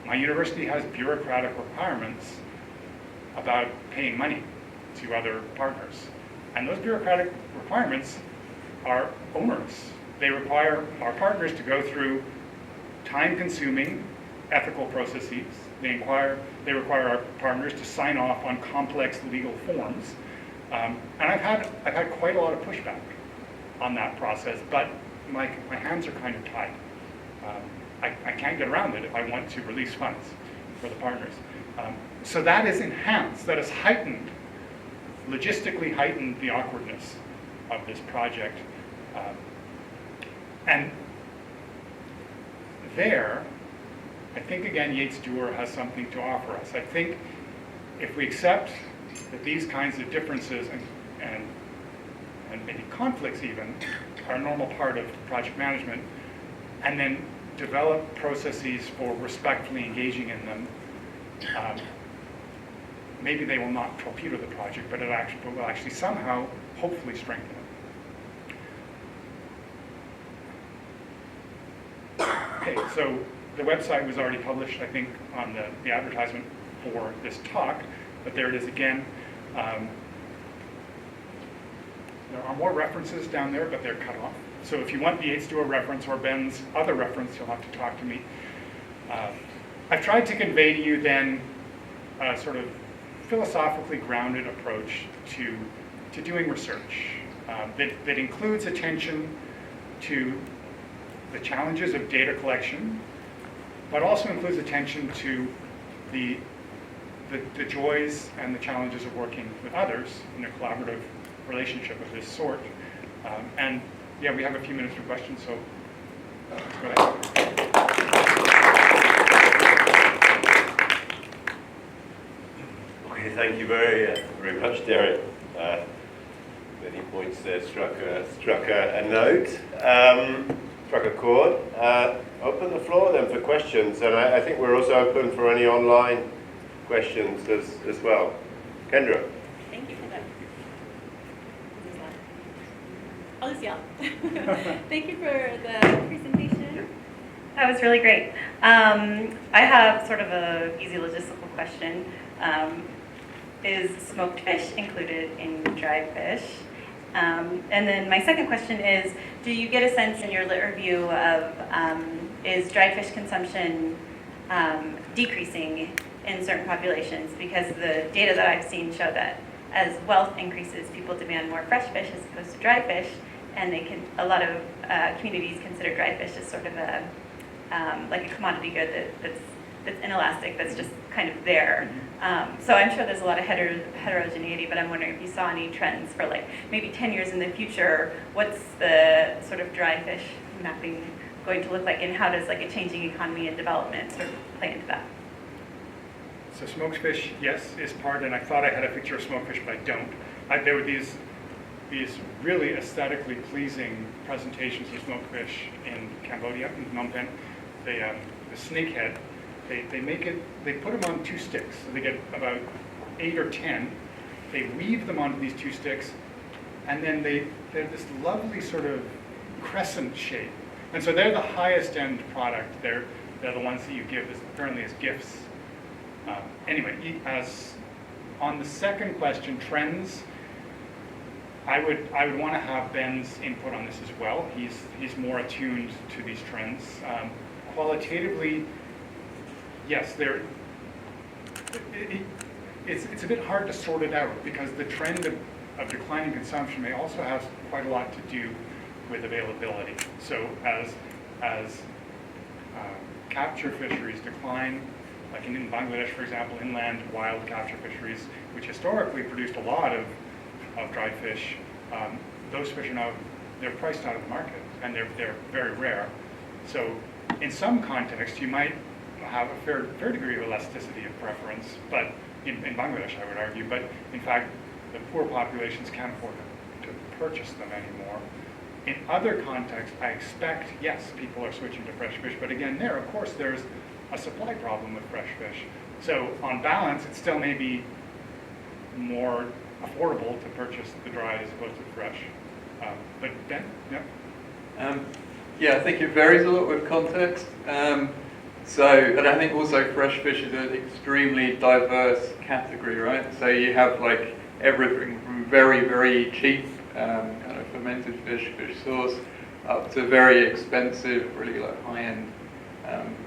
my university has bureaucratic requirements about paying money to other partners. And those bureaucratic requirements are onerous. They require our partners to go through time-consuming ethical processes. They require our partners to sign off on complex legal forms. And I've had quite a lot of pushback on that process, but my hands are kind of tied. I can't get around it if I want to release funds for the partners. So that is enhanced, that has heightened, logistically heightened the awkwardness of this project. And there, I think again Yates-Dewar has something to offer us. I think if we accept that these kinds of differences and maybe conflicts even are a normal part of project management, and then develop processes for respectfully engaging in them, maybe they will not torpedo the project, but it will actually somehow, hopefully, strengthen it. Okay, so the website was already published, I think, on the advertisement for this talk, but there it is again. There are more references down there, but they're cut off. So if you want the Yates-Dewar reference or Ben's other reference, you'll have to talk to me. I've tried to convey to you then a sort of philosophically grounded approach to doing research that includes attention to the challenges of data collection, but also includes attention to the joys and the challenges of working with others in a collaborative relationship of this sort. And yeah, we have a few minutes for questions, so go ahead. Okay, thank you very much, Derek. Many points there struck a note, struck a chord. Open the floor then for questions, and I think we're also open for any online questions as well. Kendra. Thank you for that. I'll just yell. Thank you for the presentation. That was really great. I have sort of an easy logistical question. Is smoked fish included in dried fish? And then my second question is, do you get a sense in your lit review of is dried fish consumption decreasing in certain populations? Because the data that I've seen show that as wealth increases, people demand more fresh fish as opposed to dry fish, and a lot of communities consider dried fish as sort of a like a commodity good that's inelastic, that's just kind of there. So I'm sure there's a lot of heterogeneity, but I'm wondering if you saw any trends for like maybe 10 years in the future, what's the sort of dry fish mapping going to look like, and how does like a changing economy and development sort of play into that? So smoked fish, yes, is part, and I thought I had a picture of smoked fish, but I don't. There were these really aesthetically pleasing presentations of smoked fish in Cambodia, in Phnom Penh. The snakehead, they put them on 2 sticks. So they get about 8 or 10. They weave them onto these 2 sticks, and then they're this lovely sort of crescent shape. And so they're the highest end product. They're the ones that you give apparently as gifts. Anyway, as on the second question, trends, I would want to have Ben's input on this as well. He's more attuned to these trends. Qualitatively, yes, it's a bit hard to sort it out because the trend of declining consumption may also have quite a lot to do with availability. So as capture fisheries decline, like in Bangladesh, for example, inland wild capture fisheries, which historically produced a lot of dried fish, those fish are now, they're priced out of the market, and they're very rare. So in some contexts, you might have a fair degree of elasticity of preference, but in Bangladesh, I would argue, but in fact, the poor populations can't afford to purchase them anymore. In other contexts, I expect, yes, people are switching to fresh fish, but again, of course, there's a supply problem with fresh fish. So on balance, it still may be more affordable to purchase the dried as opposed to the fresh. But Ben, yeah? Yeah, I think it varies a lot with context. And I think also fresh fish is an extremely diverse category, right? So you have like everything from very, very cheap kind of fermented fish sauce, up to very expensive, really like high-end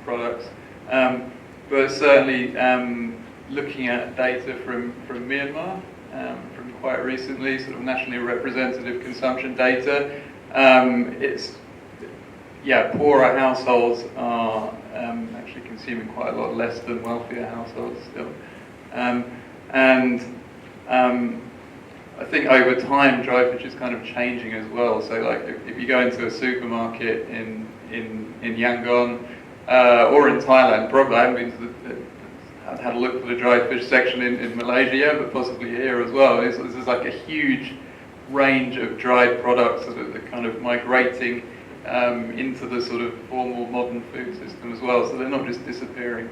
products. But certainly looking at data from Myanmar, from quite recently, sort of nationally representative consumption data, poorer households are actually consuming quite a lot less than wealthier households still. I think over time, dry fish is kind of changing as well. So like if you go into a supermarket in Yangon or in Thailand, probably I haven't been to I've had a look for the dried fish section in Malaysia yet, but possibly here as well. There's like a huge range of dried products that are kind of migrating into the sort of formal modern food system as well. So they're not just disappearing.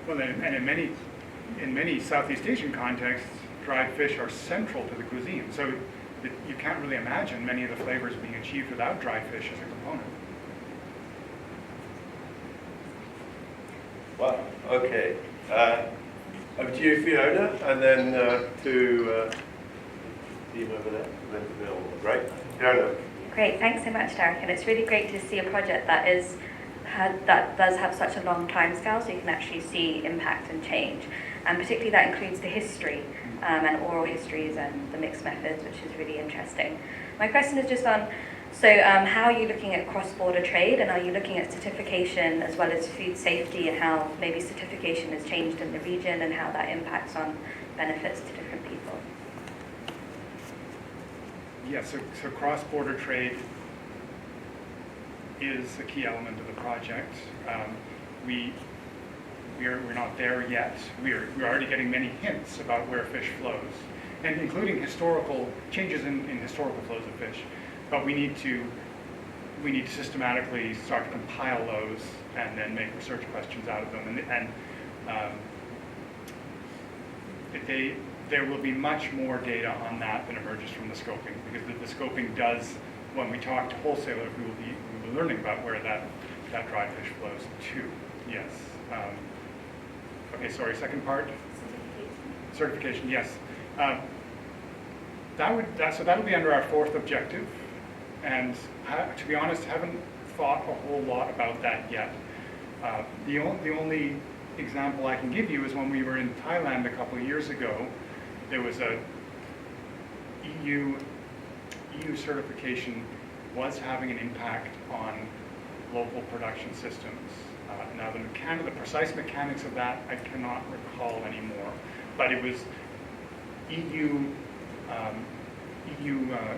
Well, and in many Southeast Asian contexts, dried fish are central to the cuisine. So you can't really imagine many of the flavors being achieved without dried fish as a component. Wow, okay. Over to you, Fiona, and then to team over there, and then to Bill. Great. Fiona. Great, thanks so much, Derek. And it's really great to see a project that does have such a long timescale, so you can actually see impact and change. And particularly that includes the history and oral histories and the mixed methods, which is really interesting. My question is just on, how are you looking at cross-border trade, and are you looking at certification as well as food safety, and how maybe certification has changed in the region and how that impacts on benefits to different people? Yeah, so cross-border trade is a key element of the project. We're not there yet. We're already getting many hints about where fish flows, and including historical changes in historical flows of fish. But we need to systematically start to compile those and then make research questions out of them. There will be much more data on that that emerges from the scoping, because the scoping does, when we talk to wholesalers, we will be learning about where that dry fish flows to. Yes. Okay, sorry, second part? Certification, yes. That'll be under our fourth objective. And to be honest, haven't thought a whole lot about that yet. The only example I can give you is when we were in Thailand a couple of years ago, there was a EU certification was having an impact on local production systems. Now the precise mechanics of that I cannot recall anymore, but it was EU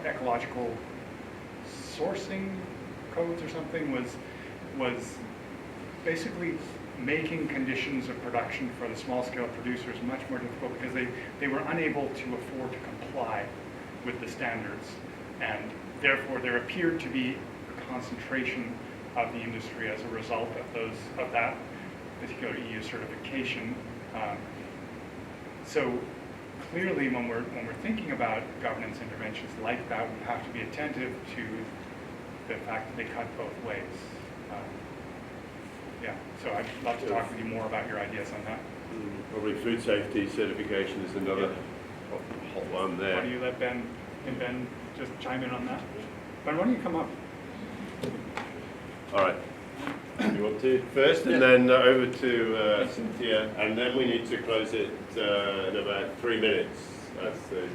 ecological sourcing codes or something was basically making conditions of production for the small-scale producers much more difficult, because they were unable to afford to comply with the standards, and therefore there appeared to be a concentration of the industry as a result of that particular EU certification. So clearly when we're thinking about governance interventions like that, we have to be attentive to the fact that they cut both ways. Yeah, so I'd love to talk with you more about your ideas on that. Probably food safety certification is another hot one there. Why don't you let Ben just chime in on that? Ben, why don't you come up? All right. You want to first, and then over to Cynthia, and then we need to close it in about 3 minutes. That's the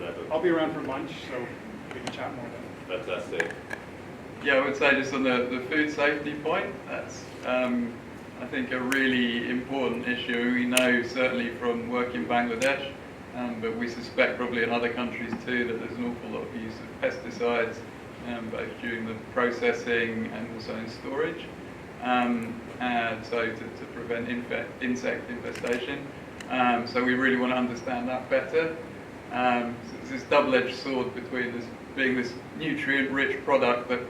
11. I'll be around for lunch, so we can chat more then. Fantastic. Yeah, I would say just on the food safety point, that's I think a really important issue. We know certainly from work in Bangladesh, but we suspect probably in other countries too that there's an awful lot of use of pesticides, both during the processing and also in storage. So to prevent insect infestation. So we really want to understand that better. So it's this double-edged sword between this being this nutrient-rich product that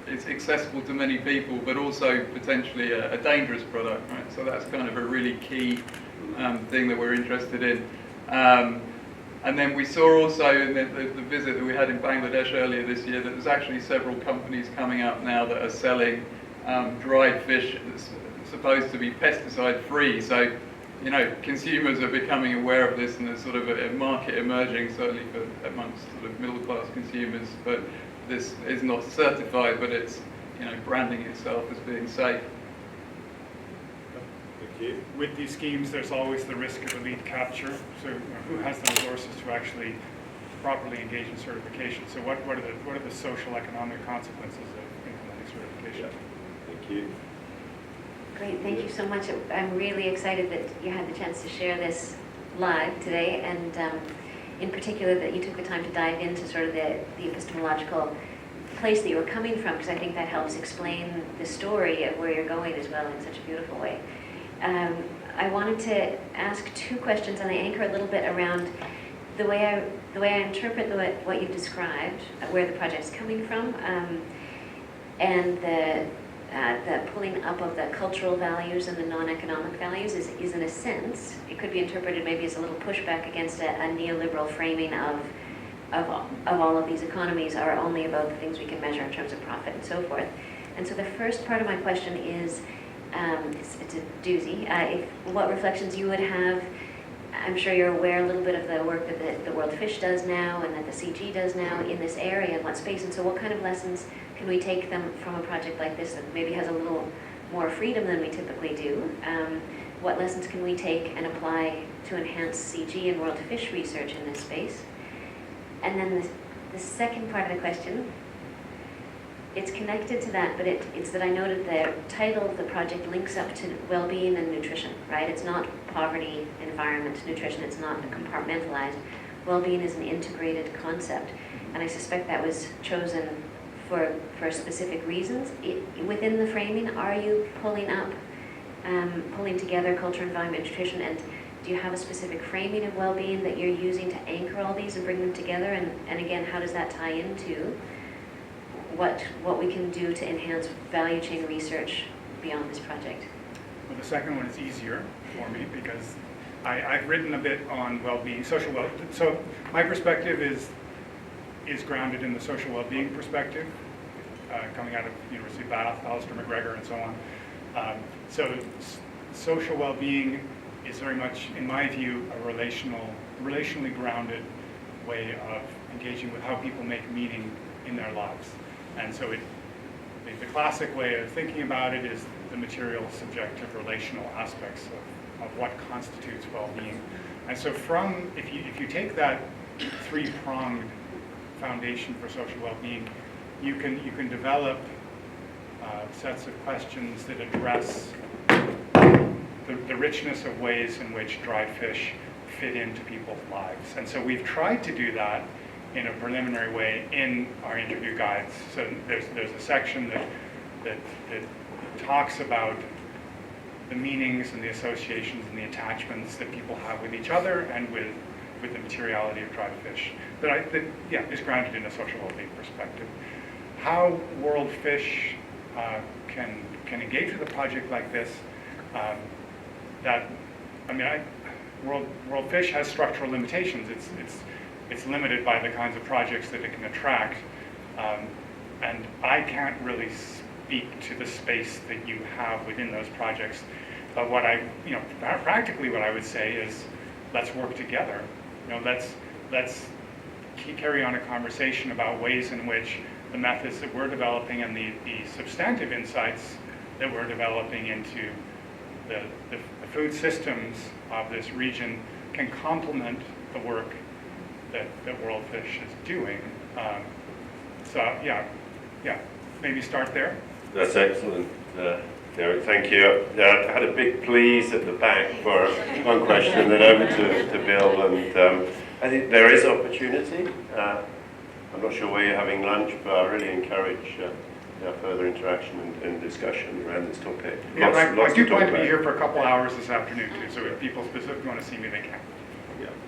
is accessible to many people, but also potentially a dangerous product, right? So that's kind of a really key thing that we're interested in. And then we saw also in the visit that we had in Bangladesh earlier this year that there's actually several companies coming up now that are selling dried fish that's supposed to be pesticide-free. So, you know, consumers are becoming aware of this, and there's sort of a market emerging, certainly for amongst sort of middle-class consumers. But this is not certified, but it's, you know, branding itself as being safe. Thank you. With these schemes, there's always the risk of elite capture. So, you know, who has the resources to actually properly engage in certification? So, what are the social economic consequences of implementing certification? Thank you. Great, thank you so much. I'm really excited that you had the chance to share this live today, and in particular that you took the time to dive into sort of the epistemological place that you were coming from, because I think that helps explain the story of where you're going as well in such a beautiful way. I wanted to ask 2 questions, and they anchor a little bit around the way I interpret what you've described, where the project's coming from, and the pulling up of the cultural values and the non-economic values is in a sense, it could be interpreted maybe as a little pushback against a neoliberal framing of all of these economies are only about the things we can measure in terms of profit and so forth. And so the first part of my question is, it's a doozy, what reflections you would have. I'm sure you're aware a little bit of the work that the WorldFish does now and that the CG does now in this area and what space, and so what kind of lessons can we take them from a project like this that maybe has a little more freedom than we typically do? What lessons can we take and apply to enhance CG and WorldFish research in this space? And then the second part of the question, it's connected to that, but it's that I noted the title of the project links up to well-being and nutrition, right? It's not poverty, environment, nutrition, it's not compartmentalized. Well-being is an integrated concept, and I suspect that was chosen for specific reasons. Within the framing, are you pulling together culture, environment, nutrition, and do you have a specific framing of well-being that you're using to anchor all these and bring them together? And again, how does that tie into what we can do to enhance value chain research beyond this project? Well, the second one is easier for me because I've written a bit on well-being, social well-being. So my perspective is grounded in the social well-being perspective, coming out of University of Bath, Alistair McGregor, and so on. So social well-being is very much, in my view, a relationally grounded way of engaging with how people make meaning in their lives. And so the classic way of thinking about it is the material, subjective, relational aspects of what constitutes well-being. And so if you take that 3-pronged foundation for social well-being, you can develop sets of questions that address the richness of ways in which dried fish fit into people's lives. And so we've tried to do that in a preliminary way in our interview guides. So there's a section that talks about the meanings and the associations and the attachments that people have with each other and with the materiality of dried fish that is grounded in a social well-being perspective. How WorldFish can engage with a project like this, WorldFish has structural limitations. It's limited by the kinds of projects that it can attract. And I can't really speak to the space that you have within those projects. But practically what I would say is, let's work together. Let's carry on a conversation about ways in which the methods that we're developing and the substantive insights that we're developing into the food systems of this region can complement the work that WorldFish is doing. So yeah, maybe start there. That's excellent, Derek. Thank you. I had a big please at the back for one question, and then over to Bill. And I think there is opportunity. I'm not sure where you're having lunch, but I really encourage further interaction and discussion around this topic. Yeah, I do plan to be here for a couple hours this afternoon too, so if people specifically want to see me, they can.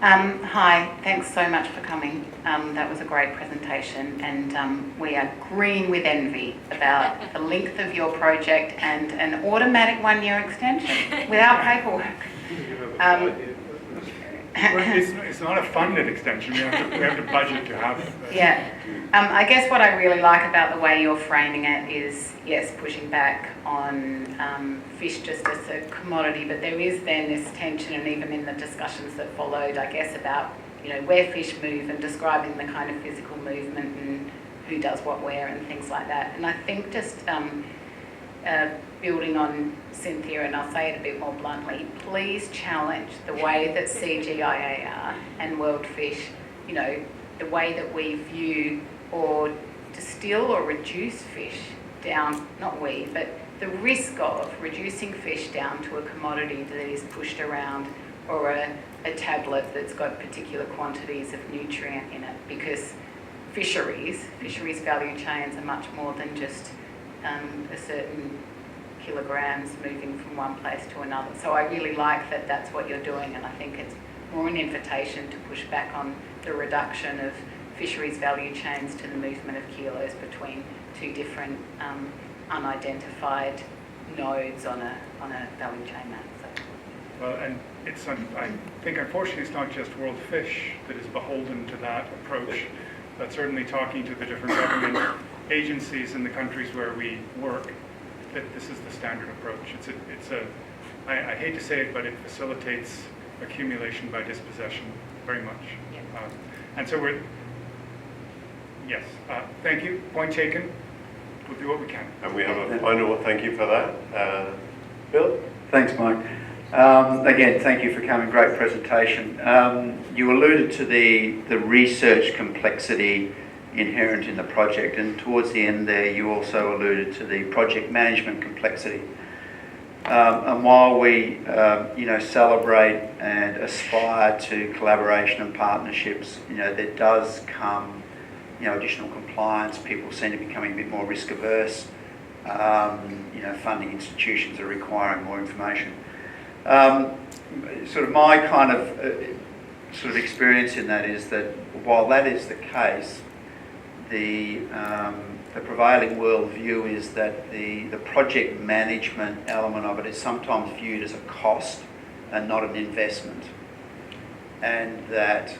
Hi, thanks so much for coming. That was a great presentation, and we are green with envy about the length of your project and an automatic one-year extension without paperwork. It's not a funded extension. We have to budget to have it. Yeah. I guess what I really like about the way you're framing it is, yes, pushing back on fish just as a commodity, but there is then this tension, and even in the discussions that followed, I guess, about where fish move and describing the kind of physical movement and who does what where and things like that. And I think just building on Cynthia, and I'll say it a bit more bluntly, please challenge the way that CGIAR and WorldFish, the way that we view or distill or reduce fish down, not we, but the risk of reducing fish down to a commodity that is pushed around, or a tablet that's got particular quantities of nutrient in it, because fisheries value chains are much more than just a certain kilograms moving from one place to another. So I really like that that's what you're doing, and I think it's more an invitation to push back on the reduction of fisheries value chains to the movement of kilos between two different unidentified nodes on a value chain map. So. Well, and I think unfortunately it's not just WorldFish that is beholden to that approach, but certainly talking to the different government agencies in the countries where we work, that this is the standard approach. I hate to say it, but it facilitates accumulation by dispossession very much. Yeah. And so yes, thank you, point taken. We'll do what we can. And we have a final thank you for that. Bill? Thanks, Mike. Again, thank you for coming. Great presentation. You alluded to the research complexity inherent in the project, and towards the end there you also alluded to the project management complexity. And while we celebrate and aspire to collaboration and partnerships, there does come additional compliance. People seem to be becoming a bit more risk averse. Funding institutions are requiring more information. Sort of my kind of experience in that is that while that is the case, the prevailing worldview is that the project management element of it is sometimes viewed as a cost and not an investment, and that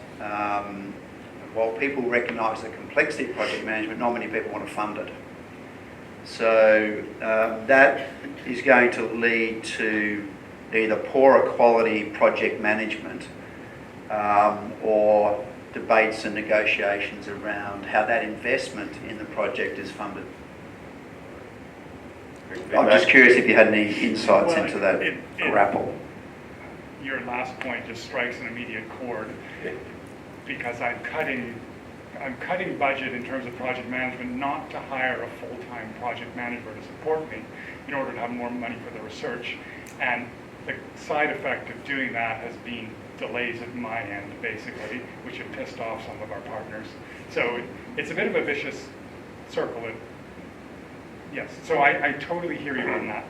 while people recognise the complexity of project management, not many people want to fund it. So that is going to lead to either poorer quality project management or debates and negotiations around how that investment in the project is funded. I'm just curious if you had any insights into that grapple. Your last point just strikes an immediate chord, because I'm cutting budget in terms of project management, not to hire a full-time project manager to support me in order to have more money for the research. And the side effect of doing that has been delays at my end, basically, which have pissed off some of our partners. So it's a bit of a vicious circle. Yes, so I totally hear you on that.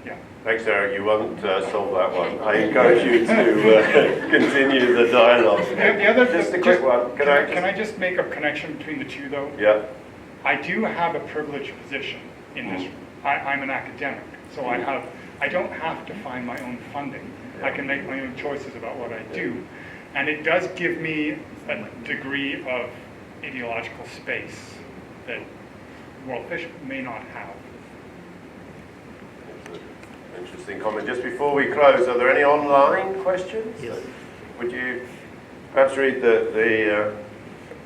Yeah. Thanks, Eric. You won't solve that one. I encourage you to continue the dialogue. Just a quick one. Can I just make a connection between the two, though? Yeah. I do have a privileged position in this. I'm an academic. So I don't have to find my own funding. I can make my own choices about what I do. And it does give me a degree of ideological space that WorldFish may not have. Interesting comment. Just before we close, are there any online questions? Yes. Would you perhaps read the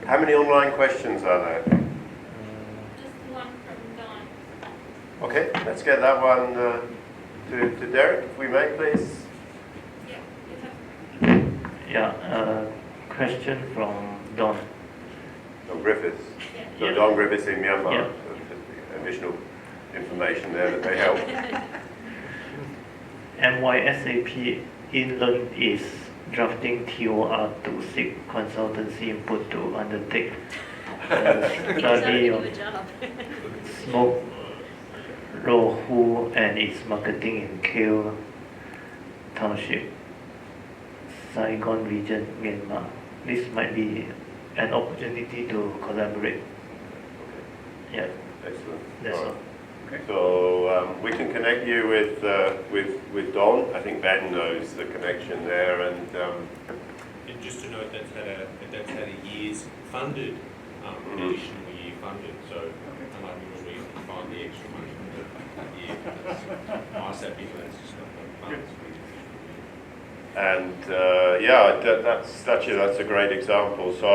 how many online questions are there? Just one from Dawn. Okay, let's get that one to Derek, if we may, please. Yeah, question from Don. Don Griffiths. So Yeah. Don Griffiths in Myanmar. Yeah. So just the additional information there that may help. MYSAP Inland is drafting TOR to seek consultancy input to undertake a study of smoke rohu and its marketing in Kale Township, Saigon region, Myanmar. This might be an opportunity to collaborate. Yeah, Excellent. that's All all. right. So we can connect you with Don. I think Ben knows the connection there, and And just to note, that's had a year's funded, an additional year funded, so unlike when we find the extra money for that year, that's nice that because that's just not the funds. And that's a great example. So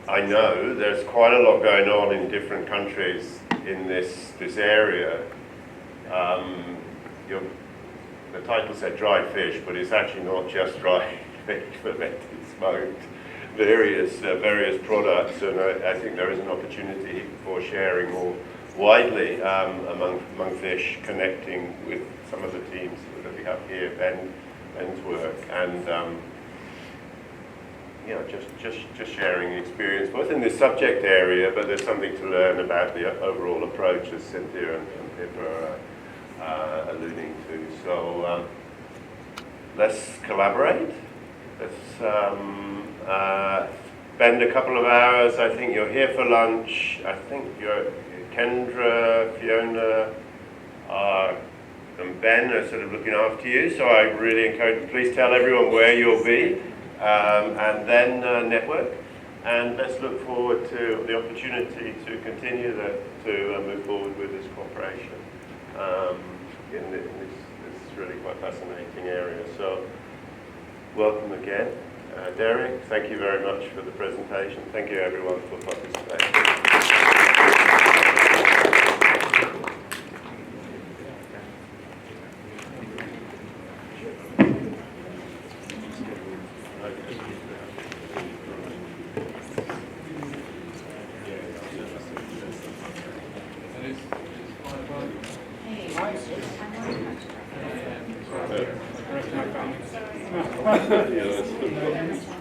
I know there's quite a lot going on in different countries in this area. The title said dried fish, but it's actually not just dried fish, fermented, smoked, various products, and I think there is an opportunity for sharing more widely among fish, connecting with some of the teams that we have here, Ben's work, and just sharing experience, both in this subject area, but there's something to learn about the overall approach, as Cynthia and Pippa are alluding to. So let's collaborate. Let's spend a couple of hours. I think you're here for lunch. I think Kendra, Fiona, and Ben are sort of looking after you. So I really encourage you, please tell everyone where you'll be. And then network, and let's look forward to the opportunity to continue to move forward with this cooperation in this really quite fascinating area. So welcome again. Derek, thank you very much for the presentation. Thank you everyone for participating. Hey.